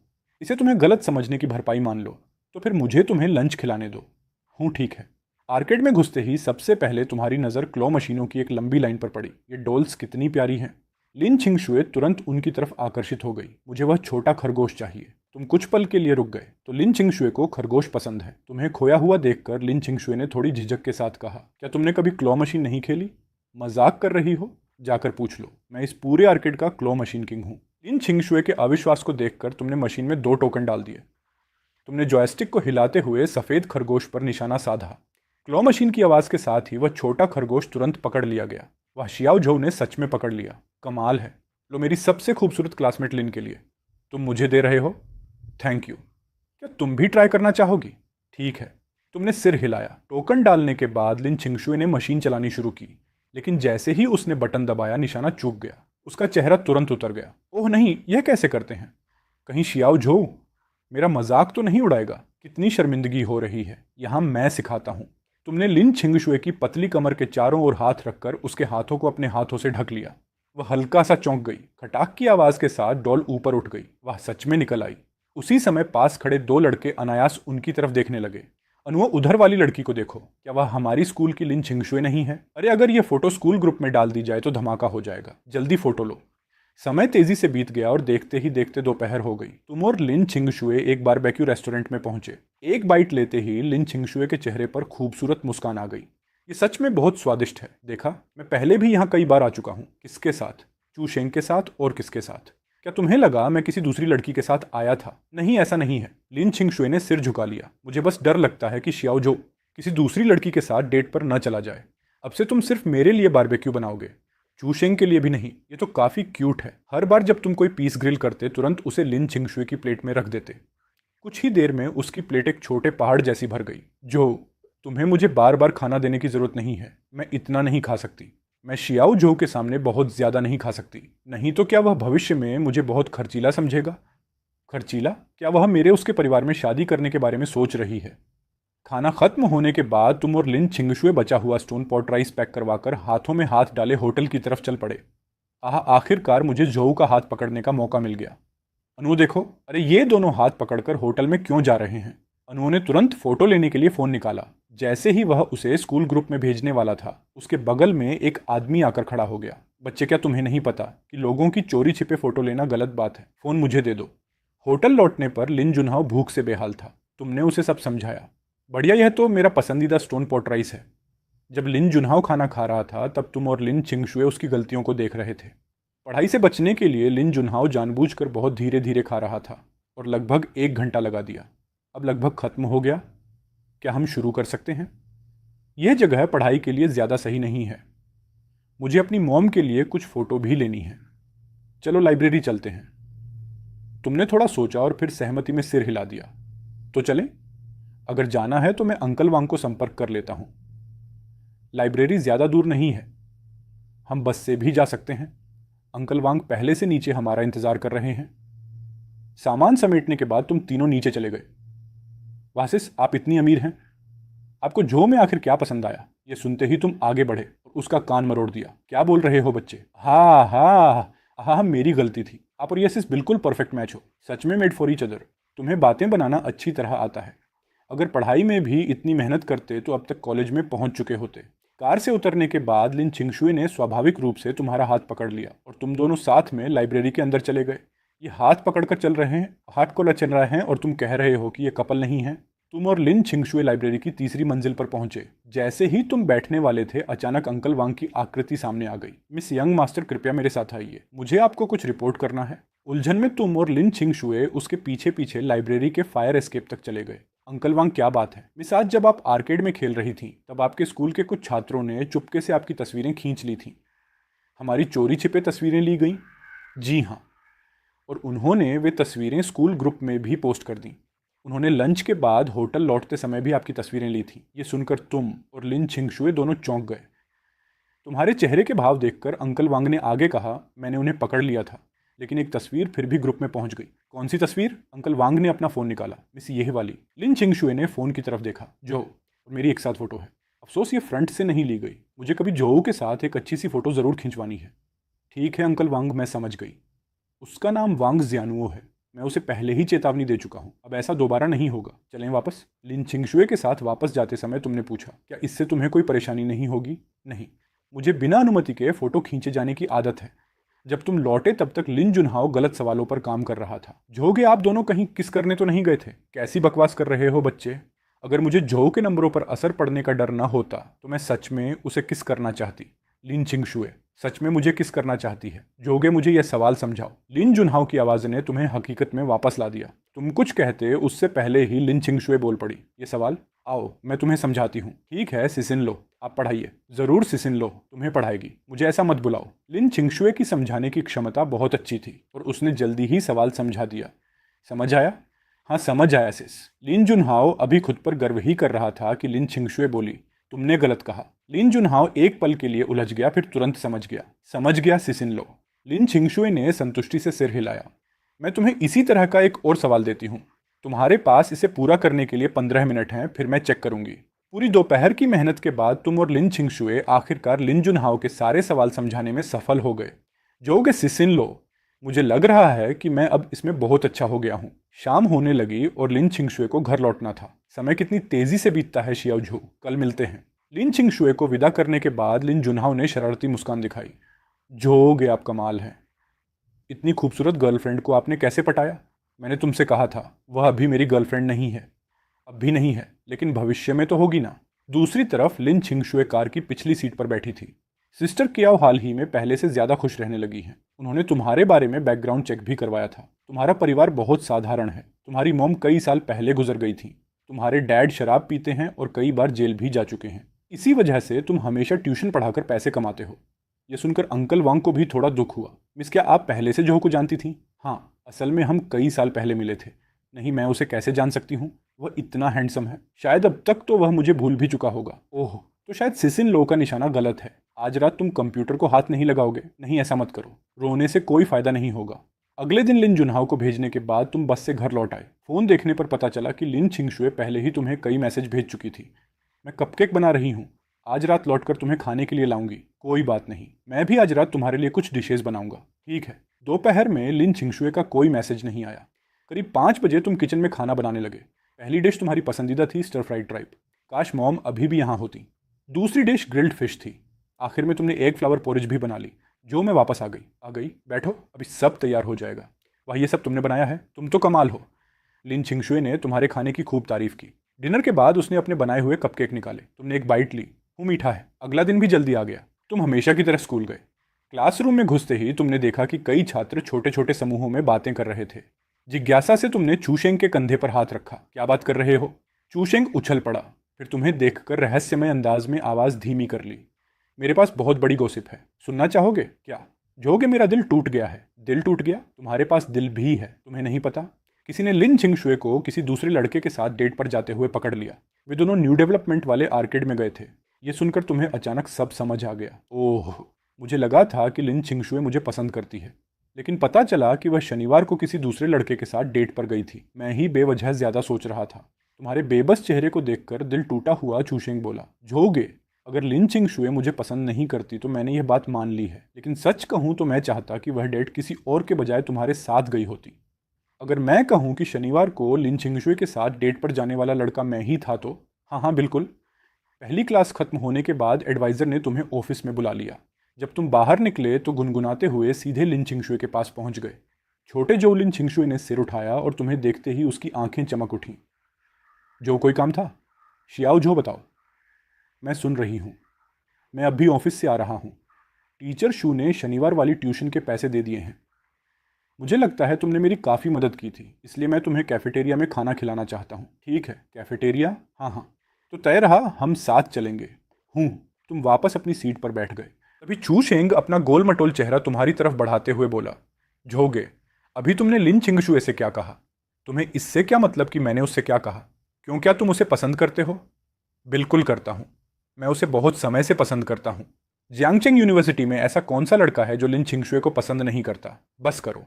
इसे तुम्हें गलत समझने की भरपाई मान लो। तो फिर मुझे तुम्हें लंच खिलाने दो। हूँ, ठीक है। आर्केड में घुसते ही सबसे पहले तुम्हारी नज़र क्लॉ मशीनों की एक लंबी लाइन पर पड़ी। ये डॉल्स कितनी प्यारी हैं। लिन छिंगशुए तुरंत उनकी तरफ आकर्षित हो गई। मुझे वह छोटा खरगोश चाहिए। तुम कुछ पल के लिए रुक गए तो लिन छिंगशुए को खरगोश पसंद है। तुम्हें खोया हुआ देखकर लिन छिंगशुए ने थोड़ी झिझक के साथ कहा, क्या तुमने कभी क्लॉ मशीन नहीं खेली? मजाक कर रही हो? जाकर पूछ लो, मैं इस पूरे आर्केड का क्लॉ मशीन किंग हूँ। लिन छिंगशुए के अविश्वास को देखकर तुमने मशीन में 2 टोकन डाल दिए। तुमने जॉयस्टिक को हिलाते हुए सफ़ेद खरगोश पर निशाना साधा। क्लॉ मशीन की आवाज़ के साथ ही वह छोटा खरगोश तुरंत पकड़ लिया गया। वह शियाओ झोउ ने सच में पकड़ लिया। कमाल है। लो, मेरी सबसे खूबसूरत क्लासमेट लिन के लिए। तुम मुझे दे रहे हो? Thank you. क्या तुम भी ट्राई करना चाहोगी? ठीक है। तुमने सिर हिलाया। टोकन डालने के बाद लिन छिंगशुए ने मशीन चलानी शुरू की। लेकिन जैसे ही उसने बटन दबाया निशाना चूक गया। उसका चेहरा तुरंत उतर गया। ओह नहीं, यह कैसे करते हैं? कहीं शियाओ झोउ मेरा मजाक तो नहीं उड़ाएगा? कितनी शर्मिंदगी हो रही है। यहाँ मैं सिखाता हूँ। तुमने लिन छिंगशुए की पतली कमर के चारों ओर हाथ रखकर उसके हाथों को अपने हाथों से ढक लिया। वह हल्का सा चौंक गई। खटाक की आवाज़ के साथ डॉल ऊपर उठ गई। वह सच में निकल आई। उसी समय पास खड़े 2 लड़के अनायास उनकी तरफ देखने लगे। अनुआ, उधर वाली लड़की को देखो। क्या वह हमारी स्कूल की लिन छिंगशुए नहीं है? अरे, अगर ये फोटो स्कूल ग्रुप में डाल दी जाए तो धमाका हो जाएगा। जल्दी फोटो लो। समय तेजी से बीत गया और देखते ही देखते दोपहर हो गई। तुम और लिन छिंगशुए एक बारबेक्यू रेस्टोरेंट में पहुंचे। एक बाइट लेते ही लिन छिंगशुए के चेहरे पर खूबसूरत मुस्कान आ गई। ये सच में बहुत स्वादिष्ट है। देखा, मैं पहले भी यहाँ कई बार आ चुका हूँ। किसके साथ? चू शेंग के साथ। और किसके साथ? क्या तुम्हें लगा मैं किसी दूसरी लड़की के साथ आया था? नहीं, ऐसा नहीं है। लिन छिंगशुए ने सिर झुका लिया। मुझे बस डर लगता है कि शियाओ झोउ किसी दूसरी लड़की के साथ डेट पर न चला जाए। अब से तुम सिर्फ मेरे लिए बारबेक्यू बनाओगे, चू शेंग के लिए भी नहीं। ये तो काफ़ी क्यूट है। हर बार जब तुम कोई पीस ग्रिल करते तुरंत उसे लिन छिंगशुए की प्लेट में रख देते। कुछ ही देर में उसकी प्लेट एक छोटे पहाड़ जैसी भर गई। जो तुम्हें मुझे बार बार खाना देने की ज़रूरत नहीं है। मैं इतना नहीं खा सकती। मैं शियाओ झोउ के सामने बहुत ज़्यादा नहीं खा सकती। नहीं तो क्या वह भविष्य में मुझे बहुत खर्चीला समझेगा? खर्चीला? क्या वह मेरे उसके परिवार में शादी करने के बारे में सोच रही है? खाना खत्म होने के बाद तुम और लिन छिंगशुए बचा हुआ स्टोन पॉट राइस पैक करवाकर हाथों में हाथ डाले होटल की तरफ चल पड़े। आखिरकार मुझे झोउ का हाथ पकड़ने का मौका मिल गया। अनु देखो, अरे ये दोनों हाथ पकड़कर होटल में क्यों जा रहे हैं? अनु ने तुरंत फोटो लेने के लिए फ़ोन निकाला। जैसे ही वह उसे स्कूल ग्रुप में भेजने वाला था, उसके बगल में एक आदमी आकर खड़ा हो गया। बच्चे, क्या तुम्हें नहीं पता कि लोगों की चोरी छिपे फोटो लेना गलत बात है? फ़ोन मुझे दे दो। होटल लौटने पर लिन जुनहाओ भूख से बेहाल था। तुमने उसे सब समझाया। बढ़िया, यह तो मेरा पसंदीदा स्टोन पॉट राइस है। जब लिन जुनहाओ खाना खा रहा था तब तुम और लिन चिंगशुए उसकी गलतियों को देख रहे थे। पढ़ाई से बचने के लिए लिन जुनहाओ जानबूझकर बहुत धीरे धीरे खा रहा था और लगभग 1 घंटा लगा दिया। अब लगभग खत्म हो गया। क्या हम शुरू कर सकते हैं? यह जगह पढ़ाई के लिए ज़्यादा सही नहीं है। मुझे अपनी मॉम के लिए कुछ फ़ोटो भी लेनी है। चलो लाइब्रेरी चलते हैं। तुमने थोड़ा सोचा और फिर सहमति में सिर हिला दिया। तो चलें? अगर जाना है तो मैं अंकल वांग को संपर्क कर लेता हूँ। लाइब्रेरी ज़्यादा दूर नहीं है, हम बस से भी जा सकते हैं। अंकल वांग पहले से नीचे हमारा इंतज़ार कर रहे हैं। सामान समेटने के बाद तुम तीनों नीचे चले गए। वासिस, आप इतनी अमीर हैं, आपको जो में आखिर क्या पसंद आया? ये सुनते ही तुम आगे बढ़े और उसका कान मरोड़ दिया। क्या बोल रहे हो बच्चे? हाँ हाँ हाँ, मेरी गलती थी। आप और यसिस बिल्कुल परफेक्ट मैच हो, सच में मेड फॉर ईच अदर। तुम्हें बातें बनाना अच्छी तरह आता है। अगर पढ़ाई में भी इतनी मेहनत करते तो अब तक कॉलेज में पहुंच चुके होते। कार से उतरने के बाद लिन चिंगशुए ने स्वाभाविक रूप से तुम्हारा हाथ पकड़ लिया और तुम दोनों साथ में लाइब्रेरी के अंदर चले गए। ये हाथ पकड़कर चल रहे हैं, हाथ को चल रहे हैं और तुम कह रहे हो कि ये कपल नहीं है। तुम और लिन छिंगशुए लाइब्रेरी की तीसरी मंजिल पर पहुंचे। जैसे ही तुम बैठने वाले थे, अचानक अंकल वांग की आकृति सामने आ गई। मिस यंग मास्टर, कृपया मेरे साथ आइए, मुझे आपको कुछ रिपोर्ट करना है। उलझन में तुम और लिन छिंगशुए उसके पीछे पीछे लाइब्रेरी के फायर एस्केप तक चले गए। अंकल वांग, क्या बात है? मिस, आज जब आप आर्केड में खेल रही थी तब आपके स्कूल के कुछ छात्रों ने चुपके से आपकी तस्वीरें खींच ली थी। हमारी चोरी छिपे तस्वीरें ली गई? जी हाँ, और उन्होंने वे तस्वीरें स्कूल ग्रुप में भी पोस्ट कर दी। उन्होंने लंच के बाद होटल लौटते समय भी आपकी तस्वीरें ली थी। ये सुनकर तुम और लिन छिंगशुए दोनों चौंक गए। तुम्हारे चेहरे के भाव देखकर अंकल वांग ने आगे कहा, मैंने उन्हें पकड़ लिया था, लेकिन एक तस्वीर फिर भी ग्रुप में पहुंच गई। कौन सी तस्वीर? अंकल वांग ने अपना फ़ोन निकाला। मिस, यही वाली। लिन छिंगशुए ने फ़ोन की तरफ देखा। जो और मेरी एक साथ फ़ोटो है। अफसोस ये फ्रंट से नहीं ली गई। मुझे कभी जोऊ के साथ एक अच्छी सी फ़ोटो ज़रूर खिंचवानी है। ठीक है अंकल वांग, मैं समझ गई। उसका नाम वांग जियानुओ है। मैं उसे पहले ही चेतावनी दे चुका हूँ, अब ऐसा दोबारा नहीं होगा। चलें वापस। लिन छिंगशुए के साथ वापस जाते समय तुमने पूछा, क्या इससे तुम्हें कोई परेशानी नहीं होगी? नहीं, मुझे बिना अनुमति के फ़ोटो खींचे जाने की आदत है। जब तुम लौटे तब तक लिन जुनहाओ गलत सवालों पर काम कर रहा था। जोगे, आप दोनों कहीं किस करने तो नहीं गए थे? कैसी बकवास कर रहे हो बच्चे? अगर मुझे जो के नंबरों पर असर पड़ने का डर ना होता तो मैं सच में उसे किस करना चाहती। लिन छिंगशुए, सच में मुझे किस करना चाहती है? जोगे, मुझे यह सवाल समझाओ। लिन जुनहाओ की आवाज़ ने तुम्हें हकीकत में वापस ला दिया। तुम कुछ कहते उससे पहले ही लिन छिंगशुए बोल पड़ी। ये सवाल? आओ मैं तुम्हें समझाती हूँ। ठीक है सिसिन लो, आप पढ़ाइए। ज़रूर सिसिन लो तुम्हें पढ़ाएगी, मुझे ऐसा मत बुलाओ। लिन छिंगशुए की समझाने की क्षमता बहुत अच्छी थी और उसने जल्दी ही सवाल समझा दिया। समझ आया? हाँ समझ आया सिस। लिन जुनहाओ अभी खुद पर गर्व ही कर रहा था कि लिन छिंगशुए बोली, तुमने गलत कहा। लिन जुनहाओ एक पल के लिए उलझ गया, फिर तुरंत समझ गया सिसिन लो। लिन छिंगशुए ने संतुष्टि से सिर हिलाया। मैं तुम्हें इसी तरह का एक और सवाल देती हूँ। तुम्हारे पास इसे पूरा करने के लिए 15 मिनट हैं, फिर मैं चेक करूंगी। पूरी दोपहर की मेहनत के बाद तुम और लिन छिंगशुए आखिरकार लिन जुनहाओ के सारे सवाल समझाने में सफल हो गए। जोगे, सिसिन लो, मुझे लग रहा है कि मैं अब इसमें बहुत अच्छा हो गया हूँ। शाम होने लगी और लिन छिंगशुए को घर लौटना था। समय कितनी तेजी से बीतता है शियाओझू। कल मिलते हैं। लिन छिंगशुए को विदा करने के बाद लिन जुनहाओ ने शरारती मुस्कान दिखाई। जोगे, आप कमाल हैं। इतनी खूबसूरत गर्लफ्रेंड को आपने कैसे पटाया? मैंने तुमसे कहा था वह अभी मेरी गर्लफ्रेंड नहीं है। अब भी नहीं है, लेकिन भविष्य में तो होगी ना। दूसरी तरफ लिन छिंगशुए कार की पिछली सीट पर बैठी थी। सिस्टर कियाओ हाल ही में पहले से ज़्यादा खुश रहने लगी हैं। उन्होंने तुम्हारे बारे में बैकग्राउंड चेक भी करवाया था। तुम्हारा परिवार बहुत साधारण है। तुम्हारी मॉम कई साल पहले गुजर गई थी। तुम्हारे डैड शराब पीते हैं और कई बार जेल भी जा चुके हैं। इसी वजह से तुम हमेशा ट्यूशन पढ़ाकर पैसे कमाते हो। यह सुनकर अंकल वांग को भी थोड़ा दुख हुआ। मिस, क्या आप पहले से जो को जानती थी? हाँ, असल में हम कई साल पहले मिले थे। नहीं, मैं उसे कैसे जान सकती हूँ? वह इतना हैंडसम है। शायद अब तक तो वह मुझे भूल भी चुका होगा। ओह, तो शायद सिसिन लो का निशाना गलत है। आज रात तुम कंप्यूटर को हाथ नहीं लगाओगे? नहीं, ऐसा मत करो। रोने से कोई फायदा नहीं होगा। अगले दिन लिन जुनहाओ को भेजने के बाद तुम बस से घर लौट आए। फ़ोन देखने पर पता चला कि लिन छिंगशुए पहले ही तुम्हें कई मैसेज भेज चुकी थी। मैं कपकेक बना रही हूँ, आज रात लौटकर तुम्हें खाने के लिए लाऊंगी। कोई बात नहीं, मैं भी आज रात तुम्हारे लिए कुछ डिशेज बनाऊंगा। ठीक है। दोपहर में लिन छिंगशुए का कोई मैसेज नहीं आया। करीब 5 बजे तुम किचन में खाना बनाने लगे। पहली डिश तुम्हारी पसंदीदा थी, स्टर फ्राइड ट्राइप। काश मॉम अभी भी यहाँ होती। दूसरी डिश ग्रिल्ड फिश थी। आखिर में तुमने एग फ्लावर पोरिज भी बना ली। जो मैं वापस आ गई। बैठो, अभी सब तैयार हो जाएगा। वह ये सब तुमने बनाया है? तुम तो कमाल हो। लिन छिंगशुए ने तुम्हारे खाने की खूब तारीफ की। डिनर के बाद उसने अपने बनाए हुए कपकेक निकाले। तुमने एक बाइट ली। मीठा है। अगला दिन भी जल्दी आ गया। तुम हमेशा की तरह स्कूल गए। क्लासरूम में घुसते ही तुमने देखा कि कई छात्र छोटे छोटे समूहों में बातें कर रहे थे। जिज्ञासा से तुमने चूशेंग के कंधे पर हाथ रखा। क्या बात कर रहे हो? चूशेंग उछल पड़ा। फिर तुम्हें देखकर रहस्यमय अंदाज में आवाज़ धीमी कर ली। मेरे पास बहुत बड़ी गॉसिप है, सुनना चाहोगे क्या? जोगे, मेरा दिल टूट गया है। दिल टूट गया? तुम्हारे पास दिल भी है, तुम्हें नहीं पता? किसी ने लिन छिंगशुए को किसी दूसरे लड़के के साथ डेट पर जाते हुए पकड़ लिया। वे दोनों न्यू डेवलपमेंट वाले आर्केड में गए थे। ये सुनकर तुम्हें अचानक सब समझ आ गया। ओह, मुझे लगा था कि लिन छिंगशुए मुझे पसंद करती है, लेकिन पता चला कि वह शनिवार को किसी दूसरे लड़के के साथ डेट पर गई थी। मैं ही बेवजह ज़्यादा सोच रहा था। तुम्हारे बेबस चेहरे को देखकर दिल टूटा हुआ चूशेंग बोला, जोगे, अगर लिन छिंगशुए मुझे पसंद नहीं करती तो मैंने यह बात मान ली है, लेकिन सच कहूँ तो मैं चाहता कि वह डेट किसी और के बजाय तुम्हारे साथ गई होती। अगर मैं कहूँ कि शनिवार को लिन छिंगशुए के साथ डेट पर जाने वाला लड़का मैं ही था तो? हाँ हाँ बिल्कुल। पहली क्लास खत्म होने के बाद एडवाइज़र ने तुम्हें ऑफिस में बुला लिया। जब तुम बाहर निकले तो गुनगुनाते हुए सीधे लिन छिंगशुए के पास पहुंच गए। छोटे जो लिन छिंगशुए ने सिर उठाया और तुम्हें देखते ही उसकी आंखें चमक उठीं। जो कोई काम था? शियाओ जो बताओ। मैं सुन रही हूँ। मैं अब भी ऑफिस से आ रहा हूँ। टीचर शू ने शनिवार वाली ट्यूशन के पैसे दे दिए हैं। मुझे लगता है तुमने मेरी काफ़ी मदद की थी, इसलिए मैं तुम्हें कैफेटेरिया में खाना खिलाना चाहता हूँ। ठीक है, कैफेटेरिया? हाँ हाँ, तो तय रहा, हम साथ चलेंगे। हूँ। तुम वापस अपनी सीट पर बैठ गए। तभी चू शेंग अपना गोल मटोल चेहरा तुम्हारी तरफ बढ़ाते हुए बोला, झोगे, अभी तुमने लिन छिंगशुए से क्या कहा? तुम्हें इससे क्या मतलब कि मैंने उससे क्या कहा? क्यों, क्या तुम उसे पसंद करते हो? बिल्कुल करता हूँ। मैं उसे बहुत समय से पसंद करता हूँ। जियांगचेंग यूनिवर्सिटी में ऐसा कौन सा लड़का है जो लिन छिंगशुए को पसंद नहीं करता? बस करो।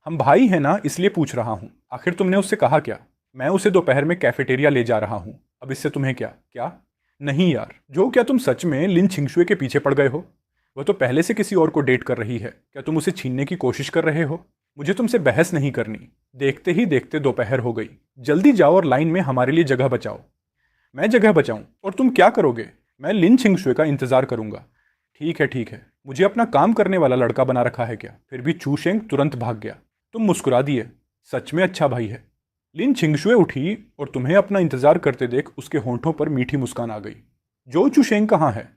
हम भाई हैं ना, इसलिए पूछ रहा हूँ। आखिर तुमने उससे कहा क्या? मैं उसे दोपहर में कैफेटेरिया ले जा रहा हूँ। अब इससे तुम्हें क्या? क्या? नहीं यार, जो, क्या तुम सच में लिन छिंगशुए के पीछे पड़ गए हो? वह तो पहले से किसी और को डेट कर रही है। क्या तुम उसे छीनने की कोशिश कर रहे हो? मुझे तुमसे बहस नहीं करनी। देखते ही देखते दोपहर हो गई। जल्दी जाओ और लाइन में हमारे लिए जगह बचाओ। मैं जगह बचाऊं और तुम क्या करोगे? मैं लिन छिंगशुए का इंतजार करूंगा। ठीक है ठीक है, मुझे अपना काम करने वाला लड़का बना रखा है क्या? फिर भी चू शेंग तुरंत भाग गया। तुम मुस्कुरा दिए। सच में अच्छा भाई है। लिन छिंगशुए उठी और तुम्हें अपना इंतजार करते देख उसके होंठों पर मीठी मुस्कान आ गई। जो चू शेंग कहाँ है?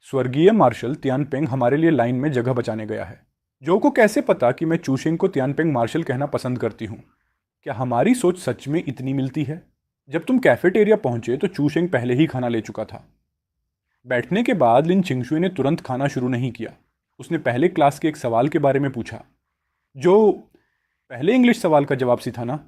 स्वर्गीय मार्शल तियानपेंग हमारे लिए लाइन में जगह बचाने गया है। जो को कैसे पता कि मैं चू शेंग को तियानपेंग मार्शल कहना पसंद करती हूँ? क्या हमारी सोच सच में इतनी मिलती है? जब तुम कैफेटेरिया पहुंचे तो चू शेंग पहले ही खाना ले चुका था। बैठने के बाद लिन छिंगशुए ने तुरंत खाना शुरू नहीं किया। उसने पहले क्लास के एक सवाल के बारे में पूछा। जो पहले इंग्लिश सवाल का जवाब सी था ना?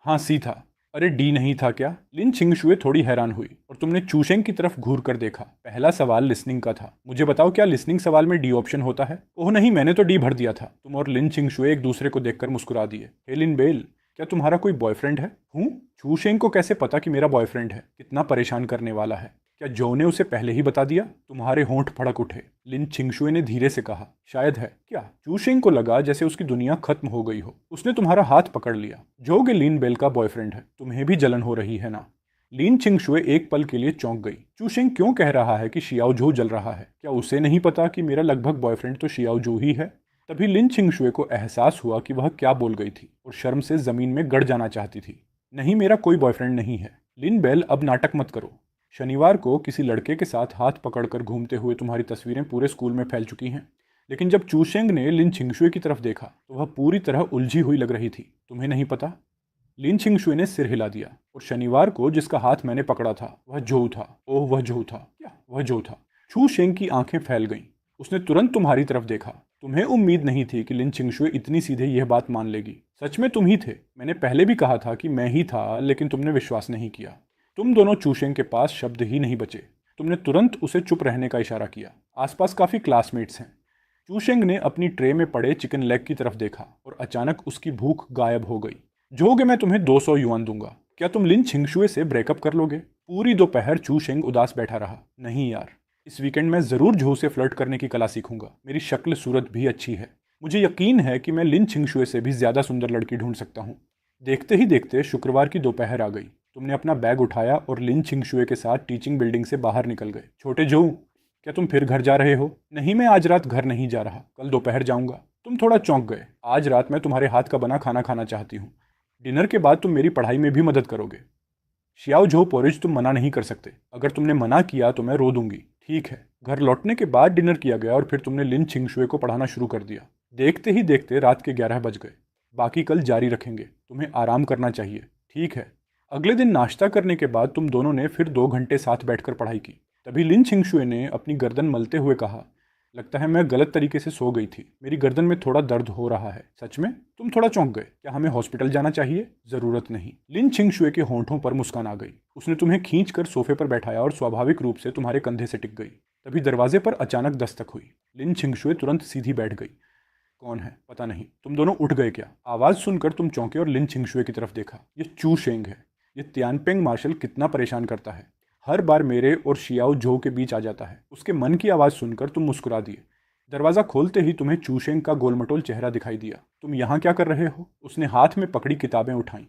हाँ सी था। अरे डी नहीं था क्या? लिन छिंगशुए थोड़ी हैरान हुई और तुमने चूशेंग की तरफ घूर कर देखा। पहला सवाल लिसनिंग का था। मुझे बताओ, क्या लिसनिंग सवाल में डी ऑप्शन होता है? ओह नहीं, मैंने तो डी भर दिया था। तुम और लिन छिंगशुए एक दूसरे को देखकर मुस्कुरा दिए। हे लिन बेल, क्या तुम्हारा कोई बॉयफ्रेंड है? हूँ? चूशेंग को कैसे पता कि मेरा बॉयफ्रेंड है? कितना परेशान करने वाला है। क्या जो ने उसे पहले ही बता दिया? तुम्हारे होंठ फड़क उठे। लिन छिंगशुए ने धीरे से कहा, शायद है। क्या? चूशेंग को लगा जैसे उसकी दुनिया खत्म हो गई हो। उसने तुम्हारा हाथ पकड़ लिया। जोगे लिन बेल का बॉयफ्रेंड है। तुम्हें भी जलन हो रही है ना? लिन छिंगशुए एक पल के लिए चौंक गई। चूशेंग क्यों कह रहा है कि शियाओ जू जल रहा है? क्या उसे नहीं पता कि मेरा लगभग बॉयफ्रेंड तो शियाओ जू ही है? तभी लिन छिंगशुए को एहसास हुआ कि वह क्या बोल गई थी और शर्म से जमीन में गड़ जाना चाहती थी। नहीं, मेरा कोई बॉयफ्रेंड नहीं है। लिन बेल, अब नाटक मत करो। शनिवार को किसी लड़के के साथ हाथ पकड़कर घूमते हुए तुम्हारी तस्वीरें पूरे स्कूल में फैल चुकी हैं। लेकिन जब चूशेंग ने लिन छिंगशुए की तरफ देखा तो वह पूरी तरह उलझी हुई लग रही थी। तुम्हें नहीं पता? लिन छिंगशुए ने सिर हिला दिया। और शनिवार को जिसका हाथ मैंने पकड़ा था वह जोऊ था। ओह, वह जोऊ था। क्या वह जोऊ था? चूशेंग की आंखें फैल गईं। उसने तुरंत तुम्हारी तरफ देखा। तुम्हें उम्मीद नहीं थी कि लिन छिंगशुए इतनी सीधे यह बात मान लेगी। सच में तुम ही थे। मैंने पहले भी कहा था कि मैं ही था, लेकिन तुमने विश्वास नहीं किया। तुम दोनों चूशेंग के पास शब्द ही नहीं बचे। तुमने तुरंत उसे चुप रहने का इशारा किया। आसपास काफ़ी क्लासमेट्स हैं। चूशेंग ने अपनी ट्रे में पड़े चिकन लेग की तरफ देखा और अचानक उसकी भूख गायब हो गई। जोगे, मैं तुम्हें 200 युआन दूंगा। क्या तुम लिन छिंगशुए से ब्रेकअप कर लोगे? पूरी दोपहर चूशेंग उदास बैठा रहा। नहीं यार, इस वीकेंड मैं ज़रूर झो से फ्लर्ट करने की कला सीखूंगा। मेरी शक्ल सूरत भी अच्छी है। मुझे यकीन है कि मैं लिन छिंगशुए से भी ज़्यादा सुंदर लड़की ढूंढ सकता हूँ। देखते ही देखते शुक्रवार की दोपहर आ गई। तुमने अपना बैग उठाया और लिन छिंगशुए के साथ टीचिंग बिल्डिंग से बाहर निकल गए। छोटे जो, क्या तुम फिर घर जा रहे हो? नहीं, मैं आज रात घर नहीं जा रहा, कल दोपहर जाऊंगा। तुम थोड़ा चौंक गए। आज रात मैं तुम्हारे हाथ का बना खाना खाना चाहती हूँ। डिनर के बाद तुम मेरी पढ़ाई में भी मदद करोगे। शियाओ झो पोरिज, तुम मना नहीं कर सकते। अगर तुमने मना किया तो मैं रो दूंगी। ठीक है। घर लौटने के बाद डिनर किया गया और फिर तुमने लिन छिंगशुए को पढ़ाना शुरू कर दिया। देखते ही देखते रात के 11 बज गए। बाकी कल जारी रखेंगे, तुम्हें आराम करना चाहिए। ठीक है। अगले दिन नाश्ता करने के बाद तुम दोनों ने फिर 2 घंटे साथ बैठकर पढ़ाई की। तभी लिन छिंगशुए ने अपनी गर्दन मलते हुए कहा, लगता है मैं गलत तरीके से सो गई थी, मेरी गर्दन में थोड़ा दर्द हो रहा है। सच में? तुम थोड़ा चौंक गए। क्या हमें हॉस्पिटल जाना चाहिए? जरूरत नहीं। लिन छिंगशुए के होंठों पर मुस्कान आ गई। उसने तुम्हें खींच कर सोफे पर बैठाया और स्वाभाविक रूप से तुम्हारे कंधे से टिक गई। तभी दरवाजे पर अचानक दस्तक हुई। लिन छिंगशुए तुरंत सीधी बैठ गई। कौन है? पता नहीं। तुम दोनों उठ गए क्या? आवाज सुनकर तुम चौंके और लिन छिंगशुए की तरफ देखा। ये चू शेंग है। ये तियानपेंग मार्शल कितना परेशान करता है, हर बार मेरे और शियाओ झो के बीच आ जाता है। उसके मन की आवाज़ सुनकर तुम मुस्कुरा दिए। दरवाज़ा खोलते ही तुम्हें चूशेंग का गोलमटोल चेहरा दिखाई दिया। तुम यहाँ क्या कर रहे हो? उसने हाथ में पकड़ी किताबें उठाई।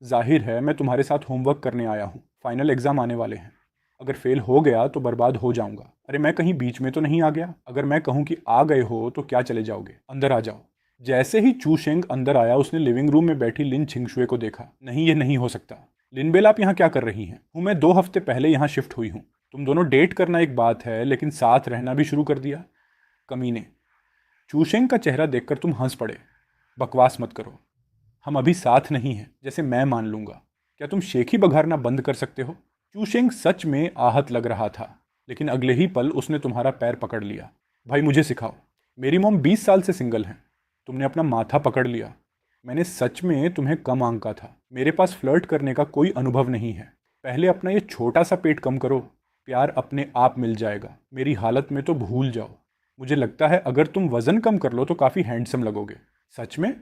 जाहिर है मैं तुम्हारे साथ होमवर्क करने आया हूँ। फाइनल एग्जाम आने वाले हैं। अगर फेल हो गया तो बर्बाद हो जाऊंगा। अरे मैं कहीं बीच में तो नहीं आ गया? अगर मैं कहूँ कि आ गए हो तो क्या चले जाओगे? अंदर आ जाओ। जैसे ही चूशेंग अंदर आया उसने लिविंग रूम में बैठी लिन छिंगशुए को देखा। नहीं, ये नहीं हो सकता। लिनबेल, आप यहाँ क्या कर रही हैं? हूँ मैं 2 हफ्ते पहले यहाँ शिफ्ट हुई हूँ। तुम दोनों डेट करना एक बात है, लेकिन साथ रहना भी शुरू कर दिया। कमीने। चूशेंग का चेहरा देखकर तुम हंस पड़े। बकवास मत करो। हम अभी साथ नहीं हैं, जैसे मैं मान लूंगा। क्या तुम शेखी बघारना बंद कर सकते हो? चूशेंग सच में आहत लग रहा था, लेकिन अगले ही पल उसने तुम्हारा पैर पकड़ लिया। भाई मुझे सिखाओ। मेरी मॉम 20 साल से सिंगल हैं। तुमने अपना माथा पकड़ लिया। मैंने सच में तुम्हें कम आंका था। मेरे पास फ्लर्ट करने का कोई अनुभव नहीं है। पहले अपना ये छोटा सा पेट कम करो, प्यार अपने आप मिल जाएगा। मेरी हालत में तो भूल जाओ। मुझे लगता है अगर तुम वजन कम कर लो तो काफ़ी हैंडसम लगोगे। सच में?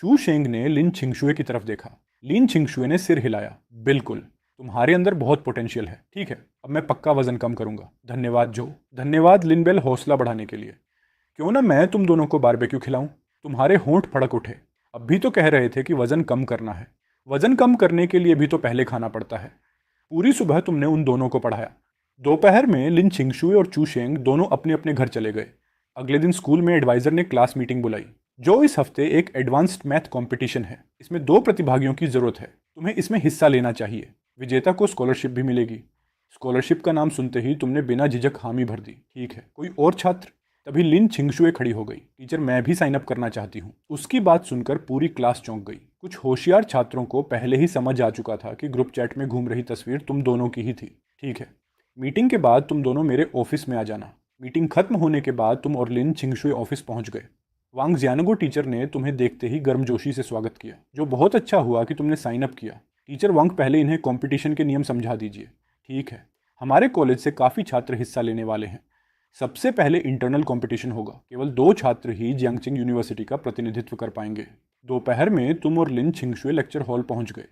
चू शेंग ने लिन छिंगशुए की तरफ देखा। लिन छिंगशुए ने सिर हिलाया। बिल्कुल, तुम्हारे अंदर बहुत पोटेंशियल है। ठीक है, अब मैं पक्का वजन कम करूंगा। धन्यवाद जो। धन्यवाद लिनबेल, हौसला बढ़ाने के लिए। क्यों ना मैं तुम दोनों को बारबेक्यू खिलाऊं? तुम्हारे होंठ फड़क उठे। अब भी तो कह रहे थे कि वजन कम करना है। वजन कम करने के लिए भी तो पहले खाना पड़ता है। पूरी सुबह तुमने उन दोनों को पढ़ाया। दोपहर में लिन छिंगशुए और चू शेंग दोनों अपने अपने घर चले गए। अगले दिन स्कूल में एडवाइजर ने क्लास मीटिंग बुलाई। जो इस हफ्ते एक एडवांस्ड मैथ कंपटीशन है। इसमें 2 प्रतिभागियों की जरूरत है। तुम्हें इसमें हिस्सा लेना चाहिए। विजेता को स्कॉलरशिप भी मिलेगी। स्कॉलरशिप का नाम सुनते ही तुमने बिना झिझक हामी भर दी। ठीक है, कोई और छात्र? तभी लिन छिंगशुए खड़ी हो गई। टीचर, मैं भी साइन अप करना चाहती हूँ। उसकी बात सुनकर पूरी क्लास चौंक गई। कुछ होशियार छात्रों को पहले ही समझ आ चुका था कि ग्रुप चैट में घूम रही तस्वीर तुम दोनों की ही थी। ठीक है, मीटिंग के बाद तुम दोनों मेरे ऑफिस में आ जाना। मीटिंग खत्म होने के बाद तुम और लिन छिंगशुए ऑफिस पहुंच गए। वांग जियानगो टीचर ने तुम्हें देखते ही गर्मजोशी से स्वागत किया। जो बहुत अच्छा हुआ कि तुमने साइन अप किया। टीचर वांग, पहले इन्हें कंपटीशन के नियम समझा दीजिए। ठीक है। हमारे कॉलेज से काफ़ी छात्र हिस्सा लेने वाले हैं। सबसे पहले इंटरनल कंपटीशन होगा। केवल 2 छात्र ही जियांगचिंग यूनिवर्सिटी का प्रतिनिधित्व कर पाएंगे। दोपहर में तुम और लिन छिंगशुए लेक्चर हॉल पहुंच गए।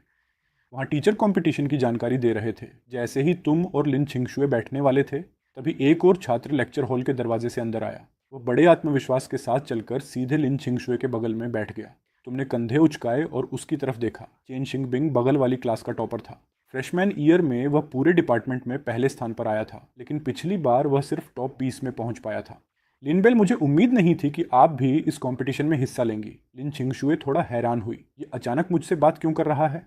वहाँ टीचर कंपटीशन की जानकारी दे रहे थे। जैसे ही तुम और लिन छिंगशुए बैठने वाले थे, तभी एक और छात्र लेक्चर हॉल के दरवाजे से अंदर आया। वो बड़े आत्मविश्वास के साथ चलकर सीधे लिन छिंगशुए के बगल में बैठ गया। तुमने कंधे उचकाए और उसकी तरफ देखा। चेन शिंगबिंग बगल वाली क्लास का टॉपर था। फ्रेशमैन ईयर में वह पूरे डिपार्टमेंट में पहले स्थान पर आया था, लेकिन पिछली बार वह सिर्फ टॉप 20 में पहुंच पाया था। लिनबेल, मुझे उम्मीद नहीं थी कि आप भी इस कंपटीशन में हिस्सा लेंगी। लिन छिंगशुए थोड़ा हैरान हुई। ये अचानक मुझसे बात क्यों कर रहा है?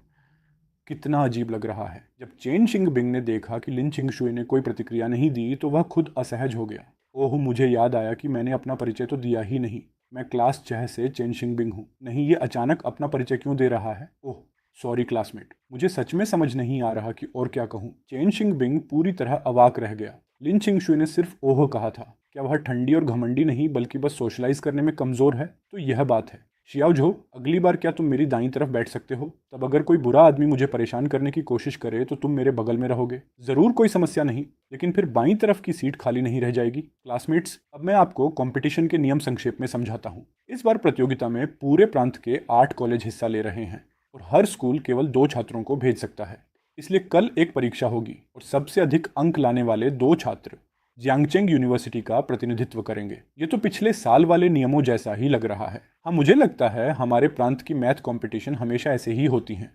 कितना अजीब लग रहा है। जब चेन शिंगबिंग ने देखा कि लिन छिंगशुए ने कोई प्रतिक्रिया नहीं दी तो वह खुद असहज हो गया। ओह, मुझे याद आया कि मैंने अपना परिचय तो दिया ही नहीं। मैं क्लास 6 से चेन शिंगबिंग हूँ। नहीं, ये अचानक अपना परिचय क्यों दे रहा है? ओह सॉरी क्लासमेट, मुझे सच में समझ नहीं आ रहा कि और क्या कहूँ। चेन शिंगबिंग पूरी तरह अवाक रह गया। लिन छिंगशुए ने सिर्फ ओह कहा था। क्या वह ठंडी और घमंडी नहीं बल्कि बस सोशलाइज करने में कमज़ोर है? तो यह बात है। शियाओ झो, अगली बार क्या तुम मेरी दाईं तरफ बैठ सकते हो? तब अगर कोई बुरा आदमी मुझे परेशान करने की कोशिश करे तो तुम मेरे बगल में रहोगे। ज़रूर, कोई समस्या नहीं, लेकिन फिर बाईं तरफ की सीट खाली नहीं रह जाएगी। क्लासमेट्स, अब मैं आपको कंपटीशन के नियम संक्षेप में समझाता हूँ। इस बार प्रतियोगिता में पूरे प्रांत के 8 कॉलेज हिस्सा ले रहे हैं और हर स्कूल केवल 2 छात्रों को भेज सकता है। इसलिए कल एक परीक्षा होगी और सबसे अधिक अंक लाने वाले 2 छात्र जियांगचेंग यूनिवर्सिटी का प्रतिनिधित्व करेंगे। ये तो पिछले साल वाले नियमों जैसा ही लग रहा है। हाँ, मुझे लगता है हमारे प्रांत की मैथ कंपटीशन हमेशा ऐसे ही होती हैं।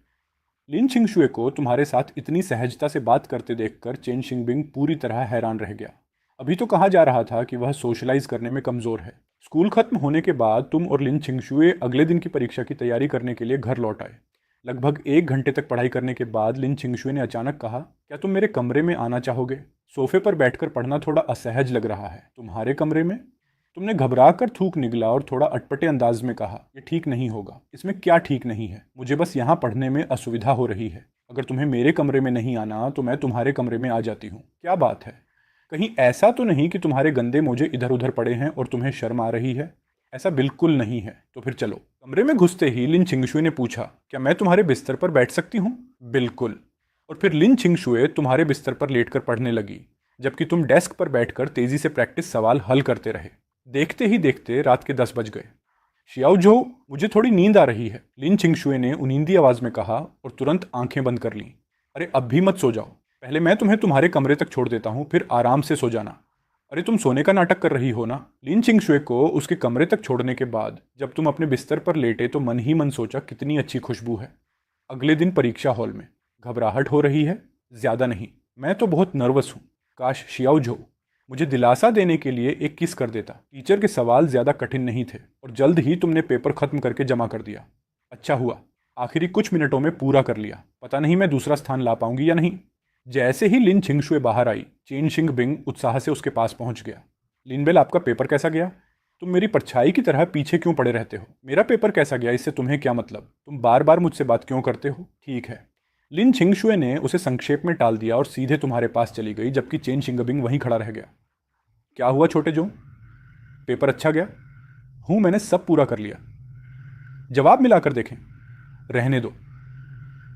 लिन छिंगशुए को तुम्हारे साथ इतनी सहजता से बात करते देखकर चेन शिंगबिंग पूरी तरह हैरान रह गया। अभी तो कहा जा रहा था कि वह सोशलाइज करने में कमज़ोर है। स्कूल खत्म होने के बाद तुम और लिन छिंगशुए अगले दिन की परीक्षा की तैयारी करने के लिए घर लौट आए। लगभग 1 घंटे तक पढ़ाई करने के बाद लिन छिंगशुए ने अचानक कहा, क्या तुम मेरे कमरे में आना चाहोगे? सोफे पर बैठकर पढ़ना थोड़ा असहज लग रहा है। तुम्हारे कमरे में? तुमने घबरा कर थूक निगला और थोड़ा अटपटे अंदाज में कहा, यह ठीक नहीं होगा। इसमें क्या ठीक नहीं है? मुझे बस यहाँ पढ़ने में असुविधा हो रही है। अगर तुम्हें मेरे कमरे में नहीं आना तो मैं तुम्हारे कमरे में आ जाती हूँ। क्या बात है? कहीं ऐसा तो नहीं कि तुम्हारे गंदे मोजे इधर उधर पड़े हैं और तुम्हें शर्म आ रही है? ऐसा बिल्कुल नहीं है। तो फिर चलो। कमरे में घुसते ही लिन छिंगशुए ने पूछा, क्या मैं तुम्हारे बिस्तर पर बैठ सकती हूँ? बिल्कुल। और फिर लिन छिंगशुए तुम्हारे बिस्तर पर लेटकर पढ़ने लगी, जबकि तुम डेस्क पर बैठकर तेजी से प्रैक्टिस सवाल हल करते रहे। देखते ही देखते रात के 10 बज गए। शियाओ झो, मुझे थोड़ी नींद आ रही है, लिन छिंगशुए ने उनींदी आवाज में कहा और तुरंत आंखें बंद कर लीं। अरे अब भी मत सो जाओ। पहले मैं तुम्हें तुम्हारे कमरे तक छोड़ देता हूँ, फिर आराम से सो जाना। अरे तुम सोने का नाटक कर रही हो ना? लिन छिंगशुए को उसके कमरे तक छोड़ने के बाद जब तुम अपने बिस्तर पर लेटे तो मन ही मन सोचा, कितनी अच्छी खुशबू है। अगले दिन परीक्षा हॉल में घबराहट हो रही है? ज्यादा नहीं, मैं तो बहुत नर्वस हूँ। काश शियाओ झो मुझे दिलासा देने के लिए एक किस कर देता। टीचर के सवाल ज्यादा कठिन नहीं थे और जल्द ही तुमने पेपर खत्म करके जमा कर दिया। अच्छा हुआ, आखिरी कुछ मिनटों में पूरा कर लिया। पता नहीं मैं दूसरा स्थान ला पाऊंगी या नहीं। जैसे ही लिन छिंगशुए बाहर आई, चेन शिंग बिंग उत्साह से उसके पास पहुंच गया। लिनबेल, आपका पेपर कैसा गया? तुम मेरी परछाई की तरह पीछे क्यों पड़े रहते हो? मेरा पेपर कैसा गया इससे तुम्हें क्या मतलब? तुम बार बार मुझसे बात क्यों करते हो? ठीक है। लिन छिंगशुए ने उसे संक्षेप में टाल दिया और सीधे तुम्हारे पास चली गई, जबकि चेन शिंगबिंग वहीं खड़ा रह गया। क्या हुआ छोटे जो? पेपर अच्छा गया? हूं, मैंने सब पूरा कर लिया। जवाब मिलाकर देखें। रहने दो,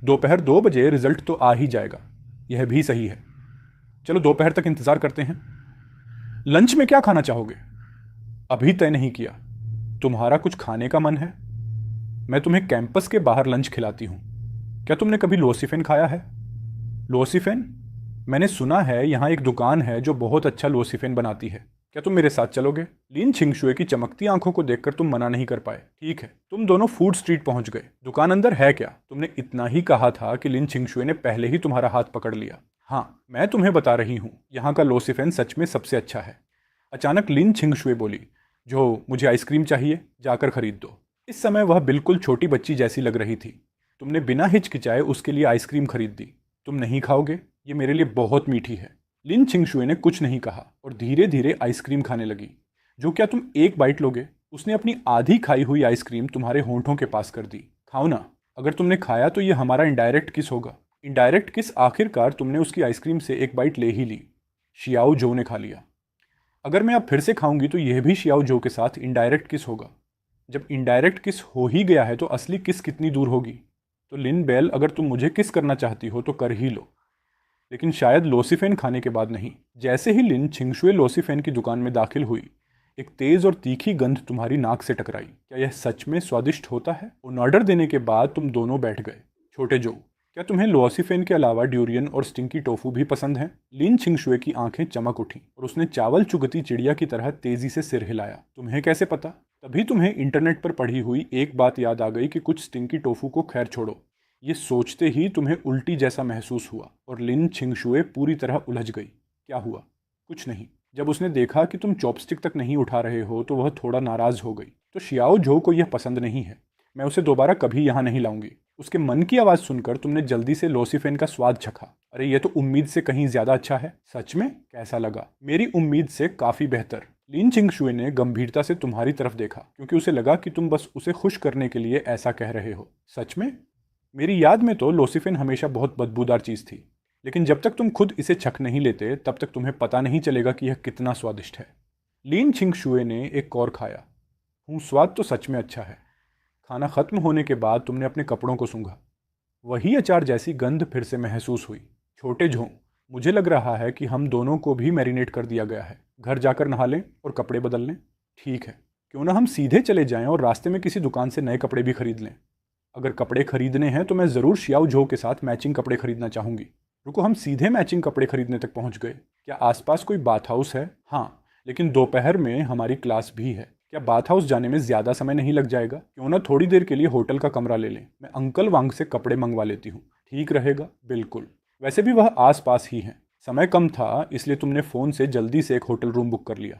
दोपहर 2 बजे रिजल्ट तो आ ही जाएगा। यह भी सही है। चलो दोपहर तक इंतजार करते हैं। लंच में क्या खाना चाहोगे? अभी तय नहीं किया। तुम्हारा कुछ खाने का मन है? मैं तुम्हें कैंपस के बाहर लंच खिलाती हूं। क्या तुमने कभी लोसिफेन खाया है? लोसिफेन? मैंने सुना है यहाँ एक दुकान है जो बहुत अच्छा लोसिफेन बनाती है। क्या तुम मेरे साथ चलोगे? लिन छिंगशुए की चमकती आंखों को देखकर तुम मना नहीं कर पाए। ठीक है। तुम दोनों फूड स्ट्रीट पहुंच गए। दुकान अंदर है क्या? तुमने इतना ही कहा था कि लिन छिंगशुए ने पहले ही तुम्हारा हाथ पकड़ लिया। हाँ, मैं तुम्हें बता रही हूँ, यहाँ का लोसिफेन सच में सबसे अच्छा है। अचानक लिन छिंगशुए बोली, जो मुझे आइसक्रीम चाहिए, जाकर खरीद दो। इस समय वह बिल्कुल छोटी बच्ची जैसी लग रही थी। तुमने बिना हिचकिचाए उसके लिए आइसक्रीम खरीद दी। तुम नहीं खाओगे? ये मेरे लिए बहुत मीठी है। लिन छिंगशुए ने कुछ नहीं कहा और धीरे धीरे आइसक्रीम खाने लगी। जो, क्या तुम एक बाइट लोगे? उसने अपनी आधी खाई हुई आइसक्रीम तुम्हारे होंठों के पास कर दी। खाओ ना। अगर तुमने खाया तो ये हमारा इनडायरेक्ट किस होगा। इनडायरेक्ट किस? आखिरकार तुमने उसकी आइसक्रीम से एक बाइट ले ही ली। शियाओ जो ने खा लिया। अगर मैं अब फिर से खाऊंगी तो यह भी शियाओ जो के साथ इनडायरेक्ट किस होगा। जब इनडायरेक्ट किस हो ही गया है तो असली किस कितनी दूर होगी? तो लिन बेल, अगर तुम मुझे किस करना चाहती हो तो कर ही लो, लेकिन शायद लोसिफेन खाने के बाद नहीं। जैसे ही लिन छिंगशुए लोसिफेन की दुकान में दाखिल हुई, एक तेज और तीखी गंध तुम्हारी नाक से टकराई। क्या यह सच में स्वादिष्ट होता है? उन ऑर्डर देने के बाद तुम दोनों बैठ गए। छोटे जो, क्या तुम्हें लोसिफेन के अलावा ड्यूरियन और स्टिंकी टोफू भी पसंद है? लिन छिंगशुए की आंखें चमक उठी और उसने चावल चुगती चिड़िया की तरह तेजी से सिर हिलाया। तुम्हें कैसे पता? तभी तुम्हें इंटरनेट पर पढ़ी हुई एक बात याद आ गई कि कुछ स्टिंकी टोफू को खैर छोड़ो। ये सोचते ही तुम्हें उल्टी जैसा महसूस हुआ और लिन छिंगशुए पूरी तरह उलझ गई। क्या हुआ? कुछ नहीं। जब उसने देखा कि तुम चॉपस्टिक तक नहीं उठा रहे हो तो वह थोड़ा नाराज हो गई। तो शियाओ झो को यह पसंद नहीं है। मैं उसे दोबारा कभी यहाँ नहीं लाऊंगी। उसके मन की आवाज़ सुनकर तुमने जल्दी से लोसिफेन का स्वाद चखा। अरे यह तो उम्मीद से कहीं ज्यादा अच्छा है। सच में? कैसा लगा? मेरी उम्मीद से काफी बेहतर। लिन छिंगशुए ने गंभीरता से तुम्हारी तरफ देखा, क्योंकि उसे लगा कि तुम बस उसे खुश करने के लिए ऐसा कह रहे हो। सच में? मेरी याद में तो लोसिफेन हमेशा बहुत बदबूदार चीज़ थी, लेकिन जब तक तुम खुद इसे चख नहीं लेते तब तक तुम्हें पता नहीं चलेगा कि यह कितना स्वादिष्ट है। लिन छिंगशुए ने एक और खाया। स्वाद तो सच में अच्छा है। खाना खत्म होने के बाद तुमने अपने कपड़ों को सूंघा। वही अचार जैसी गंध फिर से महसूस हुई। छोटे झों, मुझे लग रहा है कि हम दोनों को भी मैरिनेट कर दिया गया है। घर जाकर नहा लें और कपड़े बदल लें। ठीक है, क्यों ना हम सीधे चले जाएं और रास्ते में किसी दुकान से नए कपड़े भी खरीद लें। अगर कपड़े खरीदने हैं तो मैं ज़रूर शियाओ झो के साथ मैचिंग कपड़े खरीदना चाहूँगी। रुको, हम सीधे मैचिंग कपड़े खरीदने तक पहुँच गए। क्या आसपास कोई बाथ हाउस है? हाँ, लेकिन दोपहर में हमारी क्लास भी है। क्या बाथ हाउस जाने में ज़्यादा समय नहीं लग जाएगा? क्यों ना थोड़ी देर के लिए होटल का कमरा ले लें। मैं अंकल वांग से कपड़े मंगवा लेती हूँ। ठीक रहेगा, बिल्कुल। वैसे भी वह आस पास ही हैं। समय कम था, इसलिए तुमने फ़ोन से जल्दी से एक होटल रूम बुक कर लिया।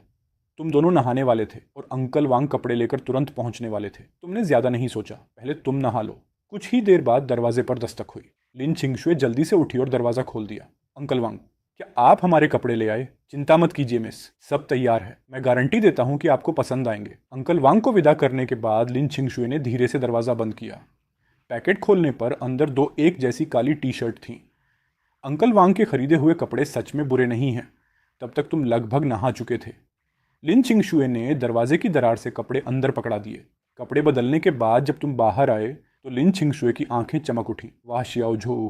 तुम दोनों नहाने वाले थे और अंकल वांग कपड़े लेकर तुरंत पहुंचने वाले थे। तुमने ज़्यादा नहीं सोचा, पहले तुम नहा लो। कुछ ही देर बाद दरवाजे पर दस्तक हुई। लिन छिंगशुए जल्दी से उठी और दरवाज़ा खोल दिया। अंकल वांग, क्या आप हमारे कपड़े ले आए? चिंता मत कीजिए मिस, सब तैयार है। मैं गारंटी देता हूँ कि आपको पसंद आएंगे। अंकल वांग को विदा करने के बाद लिन छिंगशुए ने धीरे से दरवाज़ा बंद किया। पैकेट खोलने पर अंदर दो एक जैसी काली टी शर्ट थीं। अंकल वांग के खरीदे हुए कपड़े सच में बुरे नहीं हैं। तब तक तुम लगभग नहा चुके थे। लिन चिंगशुए ने दरवाजे की दरार से कपड़े अंदर पकड़ा दिए। कपड़े बदलने के बाद जब तुम बाहर आए तो लिन चिंगशुए की आंखें चमक उठी। वाह शियाओ झो,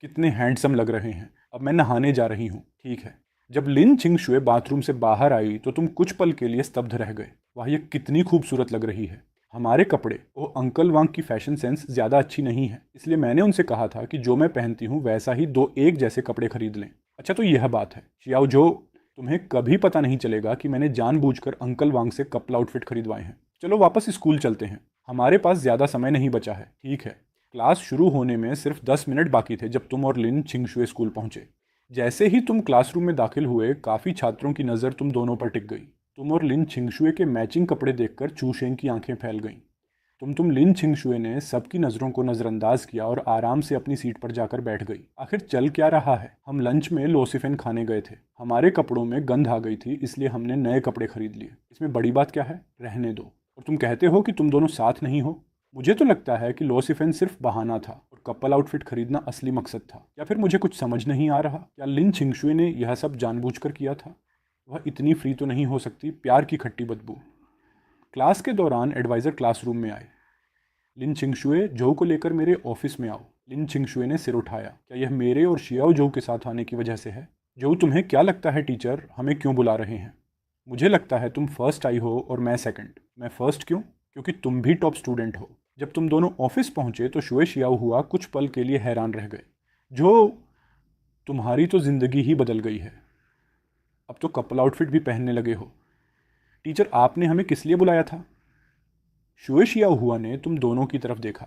कितने हैंडसम लग रहे हैं। अब मैं नहाने जा रही हूँ, ठीक है। जब लिन चिंगशुए बाथरूम से बाहर आई तो तुम कुछ पल के लिए स्तब्ध रह गए। वाह, ये कितनी खूबसूरत लग रही है। हमारे कपड़े, ओ अंकल वांग की फैशन सेंस ज़्यादा अच्छी नहीं है, इसलिए मैंने उनसे कहा था कि जो मैं पहनती हूँ वैसा ही दो एक जैसे कपड़े खरीद लें। अच्छा, तो यह बात है शियाओ जो, तुम्हें कभी पता नहीं चलेगा कि मैंने जानबूझकर अंकल वांग से कपल आउटफिट खरीदवाए हैं। चलो वापस स्कूल चलते हैं, हमारे पास ज़्यादा समय नहीं बचा है। ठीक है। क्लास शुरू होने में सिर्फ 10 मिनट बाकी थे जब तुम और लिन छिंगशुए स्कूल पहुंचे। जैसे ही तुम क्लासरूम में दाखिल हुए, काफ़ी छात्रों की नज़र तुम दोनों पर टिक गई। तुम और लिन छिंगशुए के मैचिंग कपड़े देखकर चूशेंग की आंखें फैल गईं। तुम लिन छिंगशुए ने सबकी नज़रों को नज़रअंदाज किया और आराम से अपनी सीट पर जाकर बैठ गई। आखिर चल क्या रहा है? हम लंच में लोसिफेन खाने गए थे। हमारे कपड़ों में गंध आ गई थी, इसलिए हमने नए कपड़े खरीद लिए। इसमें बड़ी बात क्या है? रहने दो। और तुम कहते हो कि तुम दोनों साथ नहीं हो। मुझे तो लगता है कि लोसिफेन सिर्फ बहाना था और कपल आउटफिट खरीदना असली मकसद था। या फिर मुझे कुछ समझ नहीं आ रहा। क्या लिन छिंगशुए ने यह सब जानबूझकर किया था? वह इतनी फ्री तो नहीं हो सकती। प्यार की खट्टी बदबू। क्लास के दौरान एडवाइज़र क्लासरूम में आए। लिन छिंगशुए, जो को लेकर मेरे ऑफिस में आओ। लिन छिंगशुए ने सिर उठाया। क्या यह मेरे और शियाओ जो के साथ आने की वजह से है? जो, तुम्हें क्या लगता है टीचर हमें क्यों बुला रहे हैं? मुझे लगता है तुम फर्स्ट आई हो और मैं सेकंड। मैं फर्स्ट क्यों? क्योंकि तुम भी टॉप स्टूडेंट हो। जब तुम दोनों ऑफिस पहुंचे तो शुए शियाओ हुआ कुछ पल के लिए हैरान रह गए। जो, तुम्हारी तो ज़िंदगी ही बदल गई है। अब तो कपल आउटफिट भी पहनने लगे हो। टीचर, आपने हमें किस लिए बुलाया था? शुए शियाओ हुआ ने तुम दोनों की तरफ देखा।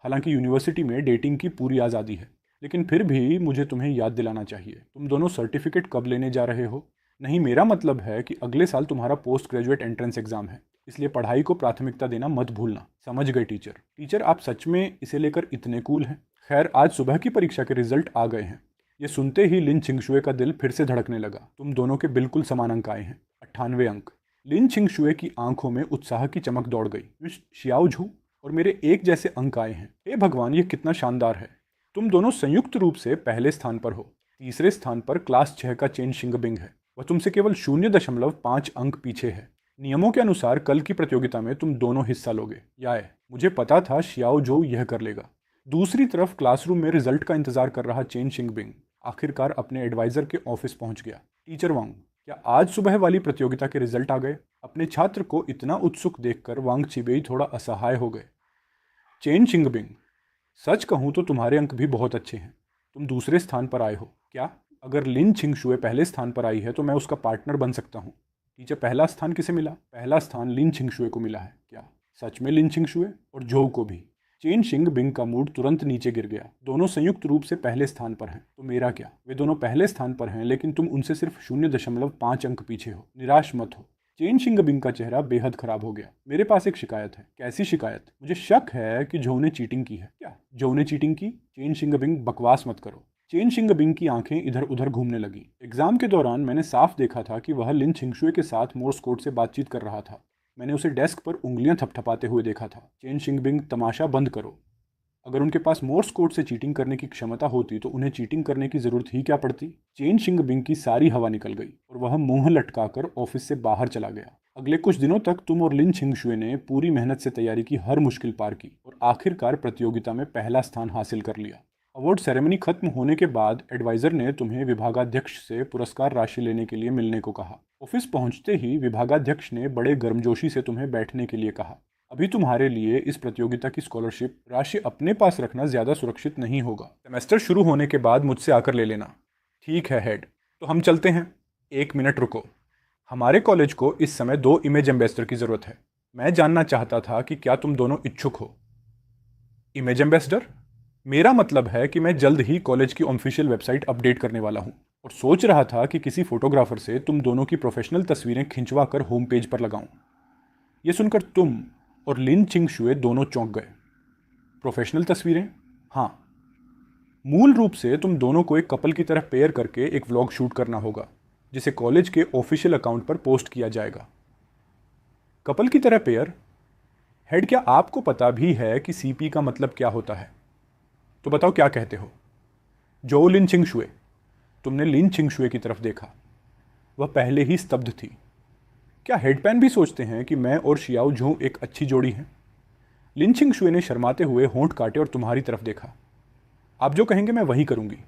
हालांकि यूनिवर्सिटी में डेटिंग की पूरी आज़ादी है, लेकिन फिर भी मुझे तुम्हें याद दिलाना चाहिए। तुम दोनों सर्टिफिकेट कब लेने जा रहे हो? नहीं, मेरा मतलब है कि अगले साल तुम्हारा पोस्ट ग्रेजुएट एंट्रेंस एग्जाम है, इसलिए पढ़ाई को प्राथमिकता देना मत भूलना। समझ गए टीचर। टीचर, आप सच में इसे लेकर इतने कूल हैं? खैर, आज सुबह की परीक्षा के रिजल्ट आ गए हैं। ये सुनते ही लिन छिंगशुए का दिल फिर से धड़कने लगा। तुम दोनों के बिल्कुल समान अंक आए हैं, 98 अंक। लिन छिंगशुए की आंखों में उत्साह की चमक दौड़ गई। मिस शियाओ झू, और मेरे एक जैसे अंक आए हैं। हे भगवान, ये कितना शानदार है। तुम दोनों संयुक्त रूप से पहले स्थान पर हो। तीसरे स्थान पर क्लास 6 का चेन शिंगबिंग है। वह तुमसे केवल 0.5 अंक पीछे है। नियमों के अनुसार कल की प्रतियोगिता में तुम दोनों हिस्सा लोगे। याय, मुझे पता था शियाओ जो यह कर लेगा। दूसरी तरफ क्लासरूम में रिजल्ट का इंतजार कर रहा चेन शिंगबिंग आखिरकार अपने एडवाइजर के ऑफिस पहुंच गया। टीचर वांग, क्या आज सुबह वाली प्रतियोगिता के रिजल्ट आ गए? अपने छात्र को इतना उत्सुक देखकर वांग चिबेई थोड़ा असहाय हो गए। चेन शिंगबिंग, सच कहूँ तो तुम्हारे अंक भी बहुत अच्छे हैं। तुम दूसरे स्थान पर आए हो। क्या? अगर लिन छिंगशुए पहले स्थान पर आई है तो मैं उसका पार्टनर बन सकता हूँ। टीचर, पहला स्थान किसे मिला? पहला स्थान लिन छिंगशुए को मिला है। क्या सच में? लिन छिंगशुए और झोउ को भी। चेन शिंग बिंग का मूड तुरंत नीचे गिर गया। दोनों संयुक्त रूप से पहले स्थान पर हैं, तो मेरा क्या? वे दोनों पहले स्थान पर हैं, लेकिन तुम उनसे सिर्फ 0.5 अंक पीछे हो। निराश मत हो। चेन शिंग बिंग का चेहरा बेहद खराब हो गया। मेरे पास एक शिकायत है। कैसी शिकायत? मुझे शक है कि झोउ ने चीटिंग की है। क्या झोउ ने चीटिंग की? चेन शिंग बिंग, बकवास मत करो। चेन शिंग बिंग की आंखें इधर उधर घूमने लगी। एग्जाम के दौरान मैंने साफ देखा था कि वह लिन छिंगशुए के साथ मोर्स कोड से बातचीत कर रहा था। मैंने उसे डेस्क पर उंगलियां थपथपाते हुए देखा था। चेन शिंग बिंग, तमाशा बंद करो। अगर उनके पास मोर्स कोड से चीटिंग करने की क्षमता होती तो उन्हें चीटिंग करने की जरूरत ही क्या पड़ती? चेन शिंग बिंग की सारी हवा निकल गई और वह मुंह लटकाकर ऑफिस से बाहर चला गया। अगले कुछ दिनों तक तुम और लिन छिंगशुए ने पूरी मेहनत से तैयारी की, हर मुश्किल पार की और आखिरकार प्रतियोगिता में पहला स्थान हासिल कर लिया। अवार्ड सेरेमनी खत्म होने के बाद एडवाइजर ने तुम्हें विभागाध्यक्ष से पुरस्कार राशि लेने के लिए मिलने को कहा। ऑफिस पहुंचते ही विभागाध्यक्ष ने बड़े गर्मजोशी से तुम्हें बैठने के लिए कहा। अभी तुम्हारे लिए इस प्रतियोगिता की स्कॉलरशिप राशि अपने पास रखना ज़्यादा सुरक्षित नहीं होगा। सेमेस्टर शुरू होने के बाद मुझसे आकर ले लेना। ठीक है हेड, तो हम चलते हैं। 1 मिनट रुको। हमारे कॉलेज को इस समय 2 इमेज एम्बेसडर की ज़रूरत है। मैं जानना चाहता था कि क्या तुम दोनों इच्छुक हो? Image ambassador? मेरा मतलब है कि मैं जल्द ही कॉलेज की ऑफिशियल वेबसाइट अपडेट करने वाला हूँ और सोच रहा था कि किसी फोटोग्राफर से तुम दोनों की प्रोफेशनल तस्वीरें खिंचवा कर होम पेज पर लगाऊं। ये सुनकर तुम और लिन चिंग शुए दोनों चौंक गए। प्रोफेशनल तस्वीरें? हाँ। मूल रूप से तुम दोनों को एक कपल की तरह पेयर करके एक व्लॉग शूट करना होगा जिसे कॉलेज के ऑफिशियल अकाउंट पर पोस्ट किया जाएगा। कपल की तरह पेयर? हेड, क्या आपको पता भी है कि सीपी का मतलब क्या होता है? तो बताओ क्या कहते हो? जो लिन चिंग शुए। तुमने लिन चिंग शुए की तरफ देखा। वह पहले ही स्तब्ध थी। क्या हेडपैन भी सोचते हैं कि मैं और शियाओ झू एक अच्छी जोड़ी हैं? लिन चिंग शुए ने शर्माते हुए होंठ काटे और तुम्हारी तरफ देखा। आप जो कहेंगे मैं वही करूंगी।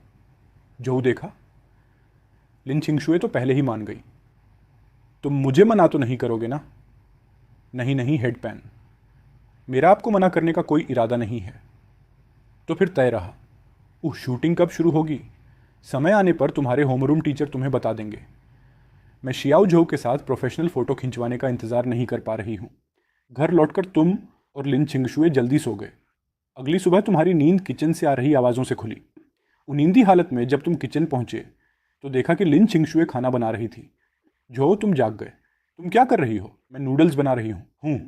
जो देखा। लिन चिंग शुए तो पहले ही मान गई। तुम मुझे मना तो नहीं करोगे ना? नहीं नहीं हेडपैन, मेरा आपको मना करने का कोई इरादा नहीं है। तो फिर तय रहा। शूटिंग कब शुरू होगी? समय आने पर तुम्हारे होमरूम टीचर तुम्हें बता देंगे। मैं शियाओ झो के साथ प्रोफेशनल फ़ोटो खिंचवाने का इंतज़ार नहीं कर पा रही हूँ। घर लौटकर तुम और लिन छिंगशुए जल्दी सो गए। अगली सुबह तुम्हारी नींद किचन से आ रही आवाज़ों से खुली। नींदी हालत में जब तुम किचन पहुंचे तो देखा कि लिन छिंगशुए खाना बना रही थी। जो तुम जाग गए। तुम क्या कर रही हो? मैं नूडल्स बना रही हूँ।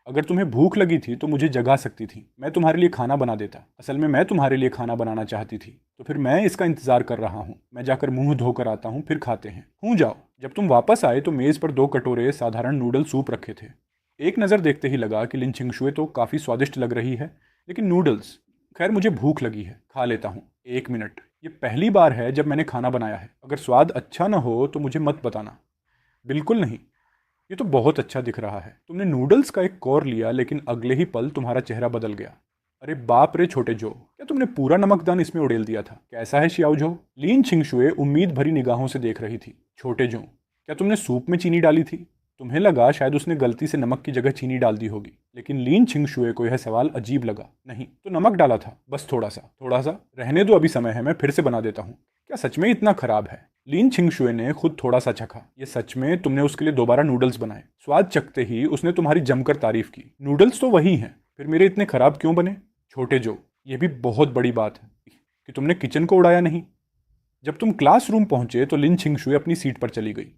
अगर तुम्हें भूख लगी थी तो मुझे जगा सकती थी, मैं तुम्हारे लिए खाना बना देता। असल में मैं तुम्हारे लिए खाना बनाना चाहती थी, तो फिर मैं इसका इंतजार कर रहा हूँ। मैं जाकर मुंह धोकर आता हूँ, फिर खाते हैं। जाओ। जब तुम वापस आए तो मेज़ पर 2 कटोरे साधारण नूडल सूप रखे थे। एक नज़र देखते ही लगा कि लिन छिंगशुए तो काफ़ी स्वादिष्ट लग रही है, लेकिन नूडल्स, खैर मुझे भूख लगी है, खा लेता हूँ। 1 मिनट, ये पहली बार है जब मैंने खाना बनाया है। अगर स्वाद अच्छा न हो तो मुझे मत बताना। बिल्कुल नहीं, ये तो बहुत अच्छा दिख रहा है। तुमने नूडल्स का एक कौर लिया, लेकिन अगले ही पल तुम्हारा चेहरा बदल गया। अरे बाप रे छोटे जो, क्या तुमने पूरा नमकदान इसमें उड़ेल दिया था? कैसा है शियाओ जो? लीन छिंगशुए उम्मीद भरी निगाहों से देख रही थी। छोटे जो, क्या तुमने सूप में चीनी डाली थी? तुम्हें लगा शायद उसने गलती से नमक की जगह चीनी डाल दी होगी, लेकिन लीन छिंगशुए को यह सवाल अजीब लगा। नहीं तो नमक डाला था, बस थोड़ा सा। थोड़ा सा? रहने दो, अभी समय है, मैं फिर से बना देता हूँ। क्या सच में इतना खराब है? लीन छिंगशुए ने खुद थोड़ा सा चखा। ये सच में तुमने उसके लिए दोबारा नूडल्स बनाए? स्वाद चखते ही उसने तुम्हारी जमकर तारीफ की। नूडल्स तो वही हैं, फिर मेरे इतने खराब क्यों बने? छोटे जो, ये भी बहुत बड़ी बात है कि तुमने किचन को उड़ाया नहीं। जब तुम क्लासरूम पहुंचे तो लिन छिंगशुए अपनी सीट पर चली गई।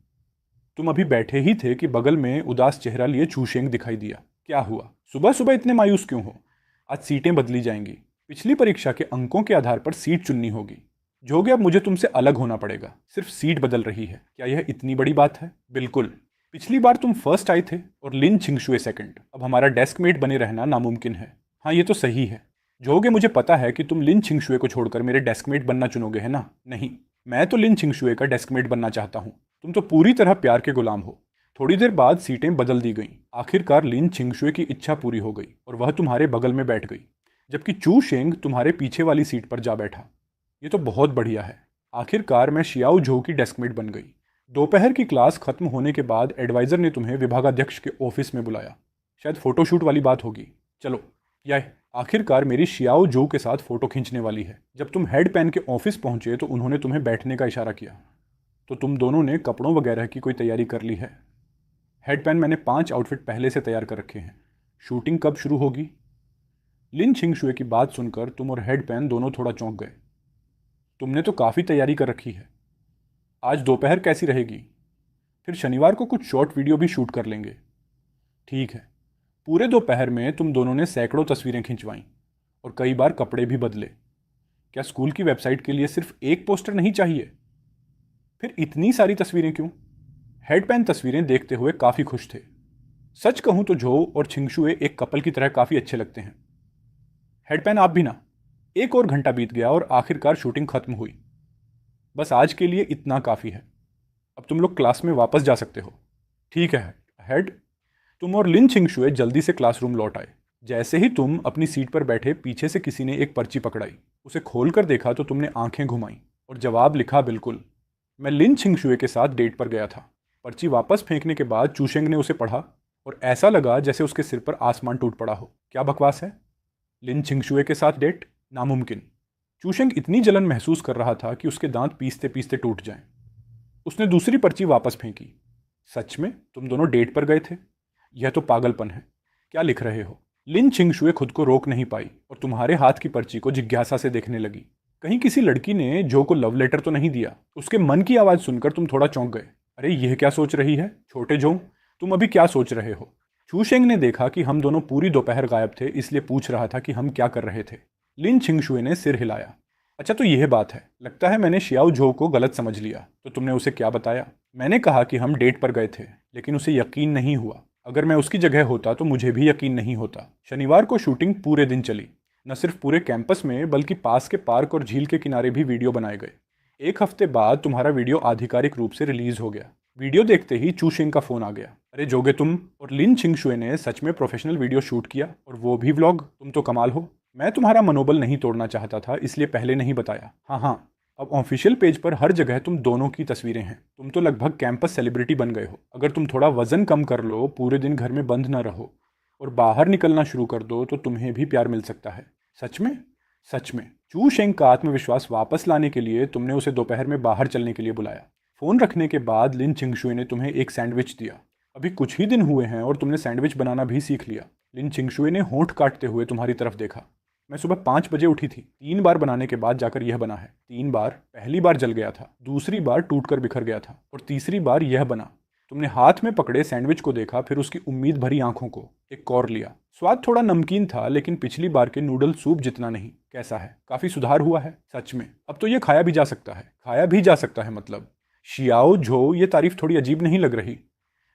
तुम अभी बैठे ही थे कि बगल में उदास चेहरा लिए चूशेंग दिखाई दिया। क्या हुआ? सुबह सुबह इतने मायूस क्यों हो? आज सीटें बदली जाएंगी। पिछली परीक्षा के अंकों के आधार पर सीट चुननी होगी। जोगे, अब मुझे तुमसे अलग होना पड़ेगा। सिर्फ सीट बदल रही है, क्या यह इतनी बड़ी बात है? बिल्कुल। पिछली बार तुम फर्स्ट आए थे और लिन छिंगशुए सेकंड। अब हमारा डेस्कमेट बने रहना नामुमकिन है। हाँ, ये तो सही है। जोगे, मुझे पता है कि तुम लिन छिंगशुए को छोड़कर मेरे डेस्कमेट बनना चुनोगे, है ना? नहीं, मैं तो लिन छिंगशुए का डेस्कमेट बनना चाहता हूँ। तुम तो पूरी तरह प्यार के गुलाम हो। थोड़ी देर बाद सीटें बदल दी गईं। आखिरकार लिन छिंगशुए की इच्छा पूरी हो गई और वह तुम्हारे बगल में बैठ गई, जबकि चू शेंग तुम्हारे पीछे वाली सीट पर जा बैठा। ये तो बहुत बढ़िया है। आखिरकार मैं शियाओ झो की डेस्कमेट बन गई। दोपहर की क्लास खत्म होने के बाद एडवाइज़र ने तुम्हें विभागाध्यक्ष के ऑफिस में बुलाया। शायद फोटोशूट वाली बात होगी। चलो। यह आखिरकार मेरी शियाओ झो के साथ फ़ोटो खींचने वाली है। जब तुम हेड पैन के ऑफिस पहुंचे तो उन्होंने तुम्हें बैठने का इशारा किया। तो तुम दोनों ने कपड़ों वगैरह की कोई तैयारी कर ली है? हेड पैन, मैंने 5 आउटफिट पहले से तैयार कर रखे हैं। शूटिंग कब शुरू होगी? लिन छिंगशुए की बात सुनकर तुम और हेड पैन दोनों थोड़ा चौंक गए। तुमने तो काफ़ी तैयारी कर रखी है। आज दोपहर कैसी रहेगी? फिर शनिवार को कुछ शॉर्ट वीडियो भी शूट कर लेंगे। ठीक है। पूरे दोपहर में तुम दोनों ने सैकड़ों तस्वीरें खिंचवाईं और कई बार कपड़े भी बदले। क्या स्कूल की वेबसाइट के लिए सिर्फ एक पोस्टर नहीं चाहिए? फिर इतनी सारी तस्वीरें क्यों? हेडपैन तस्वीरें देखते हुए काफ़ी खुश थे। सच कहूं तो झो और छिंगशुए एक कपल की तरह काफ़ी अच्छे लगते हैं। हेडपैन, आप भी ना। एक और घंटा बीत गया और आखिरकार शूटिंग खत्म हुई। बस आज के लिए इतना काफ़ी है। अब तुम लोग क्लास में वापस जा सकते हो। ठीक है हेड। तुम और लिन छिंगशुए जल्दी से क्लासरूम लौट आए। जैसे ही तुम अपनी सीट पर बैठे, पीछे से किसी ने एक पर्ची पकड़ाई। उसे खोलकर देखा तो तुमने आंखें घुमाई और जवाब लिखा, बिल्कुल, मैं लिन छिंगशुए के साथ डेट पर गया था। पर्ची वापस फेंकने के बाद चूशेंग ने उसे पढ़ा और ऐसा लगा जैसे उसके सिर पर आसमान टूट पड़ा हो। क्या बकवास है? लिन छिंगशुए के साथ डेट? नामुमकिन। चूशेंग इतनी जलन महसूस कर रहा था कि उसके दांत पीसते पीसते टूट जाएं। उसने दूसरी पर्ची वापस फेंकी। सच में तुम दोनों डेट पर गए थे? यह तो पागलपन है। क्या लिख रहे हो? लिन छिंगशुए खुद को रोक नहीं पाई और तुम्हारे हाथ की पर्ची को जिज्ञासा से देखने लगी। कहीं किसी लड़की ने जो को लव लेटर तो नहीं दिया? उसके मन की आवाज़ सुनकर तुम थोड़ा चौंक गए। अरे यह क्या सोच रही है छोटे जो, तुम अभी क्या सोच रहे हो? चूशेंग ने देखा कि हम दोनों पूरी दोपहर गायब थे, इसलिए पूछ रहा था कि हम क्या कर रहे थे। लिन छिंगशुए ने सिर हिलाया। अच्छा तो यह बात है, लगता है मैंने शियाओ झो को गलत समझ लिया। तो तुमने उसे क्या बताया? मैंने कहा कि हम डेट पर गए थे, लेकिन उसे यकीन नहीं हुआ। अगर मैं उसकी जगह होता तो मुझे भी यकीन नहीं होता। शनिवार को शूटिंग पूरे दिन चली। न सिर्फ पूरे कैंपस में बल्कि पास के पार्क और झील के किनारे भी वीडियो बनाए गए। एक हफ्ते बाद तुम्हारा वीडियो आधिकारिक रूप से रिलीज हो गया। वीडियो देखते ही चूशेंग का फोन आ गया। अरे जोगे तुम और लिन छिंगशुए ने सच में प्रोफेशनल वीडियो शूट किया, और वो भी व्लॉग। तुम तो कमाल हो। मैं तुम्हारा मनोबल नहीं तोड़ना चाहता था, इसलिए पहले नहीं बताया। हाँ हाँ, अब ऑफिशियल पेज पर हर जगह तुम दोनों की तस्वीरें हैं। तुम तो लगभग कैंपस सेलिब्रिटी बन गए हो। अगर तुम थोड़ा वजन कम कर लो, पूरे दिन घर में बंद न रहो और बाहर निकलना शुरू कर दो, तो तुम्हें भी प्यार मिल सकता है। सच में? सच में। चू शेंग का आत्मविश्वास वापस लाने के लिए तुमने उसे दोपहर में बाहर चलने के लिए बुलाया। फोन रखने के बाद लिन छिंगशुए ने तुम्हें एक सैंडविच दिया। अभी कुछ ही दिन हुए हैं और तुमने सैंडविच बनाना भी सीख लिया। लिन छिंगशुए ने होंठ काटते हुए तुम्हारी तरफ देखा। मैं सुबह 5 बजे उठी थी। 3 बार बनाने के बाद जाकर यह बना है। 3 बार। पहली बार जल गया था, दूसरी बार टूटकर बिखर गया था, और तीसरी बार यह बना। तुमने हाथ में पकड़े सैंडविच को देखा, फिर उसकी उम्मीद भरी आंखों को एक कौर लिया। स्वाद थोड़ा नमकीन था, लेकिन पिछली बार के नूडल सूप जितना नहीं। कैसा है? काफी सुधार हुआ है? सच में? अब तो यह खाया भी जा सकता है। खाया भी जा सकता है मतलब? शियाओ झो, ये तारीफ थोड़ी अजीब नहीं लग रही?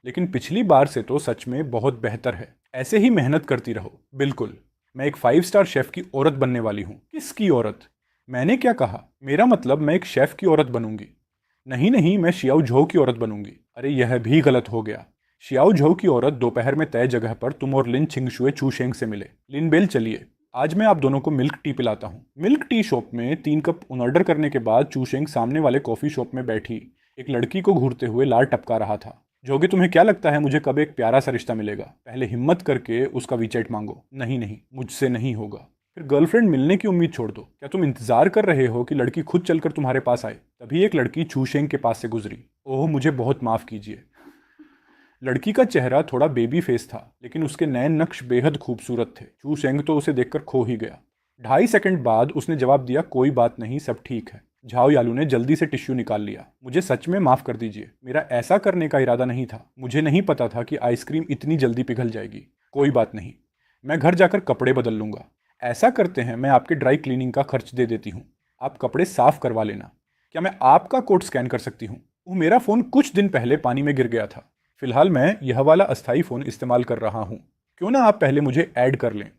लेकिन पिछली बार से तो सच में बहुत बेहतर है। ऐसे ही मेहनत करती रहो। बिल्कुल। मैं एक 5 स्टार शेफ की औरत बनने वाली हूँ। किसकी औरत? मैंने क्या कहा? मेरा मतलब मैं एक शेफ की औरत बनूंगी। नहीं नहीं, मैं शियाओ झो की औरत बनूंगी। अरे यह भी गलत हो गया। शियाओ झो की औरत दोपहर में तय जगह पर तुम और लिन छिंगशुए चूशेंग से मिले। लिन बेल, चलिए आज मैं आप दोनों को मिल्क टी पिलाता हूँ। मिल्क टी शॉप में 3 कप ऑर्डर करने के बाद चूशेंग सामने वाले कॉफी शॉप में बैठी एक लड़की को घूरते हुए लार टपका रहा था। जोगी, तुम्हें क्या लगता है मुझे कब एक प्यारा सा रिश्ता मिलेगा? पहले हिम्मत करके उसका वीचैट मांगो। नहीं नहीं, मुझसे नहीं होगा। फिर गर्लफ्रेंड मिलने की उम्मीद छोड़ दो। क्या तुम इंतजार कर रहे हो कि लड़की खुद चलकर तुम्हारे पास आए? तभी एक लड़की चूशेंग के पास से गुजरी। ओह, मुझे बहुत माफ कीजिए। लड़की का चेहरा थोड़ा बेबी फेस था, लेकिन उसके नैन नक्श बेहद खूबसूरत थे। चूशेंग तो उसे देखकर खो ही गया। 2.5 सेकंड बाद उसने जवाब दिया, कोई बात नहीं, सब ठीक है। झाओ यालू ने जल्दी से टिश्यू निकाल लिया। मुझे सच में माफ कर दीजिए, मेरा ऐसा करने का इरादा नहीं था। मुझे नहीं पता था कि आइसक्रीम इतनी जल्दी पिघल जाएगी। कोई बात नहीं, मैं घर जाकर कपड़े बदल लूंगा। ऐसा करते हैं, मैं आपके ड्राई क्लीनिंग का खर्च दे देती हूँ। आप कपड़े साफ करवा लेना। क्या मैं आपका कोड स्कैन कर सकती हूँ? वो मेरा फ़ोन कुछ दिन पहले पानी में गिर गया था। फिलहाल मैं यह वाला अस्थाई फ़ोन इस्तेमाल कर रहा हूँ। क्यों ना आप पहले मुझे ऐड कर लें।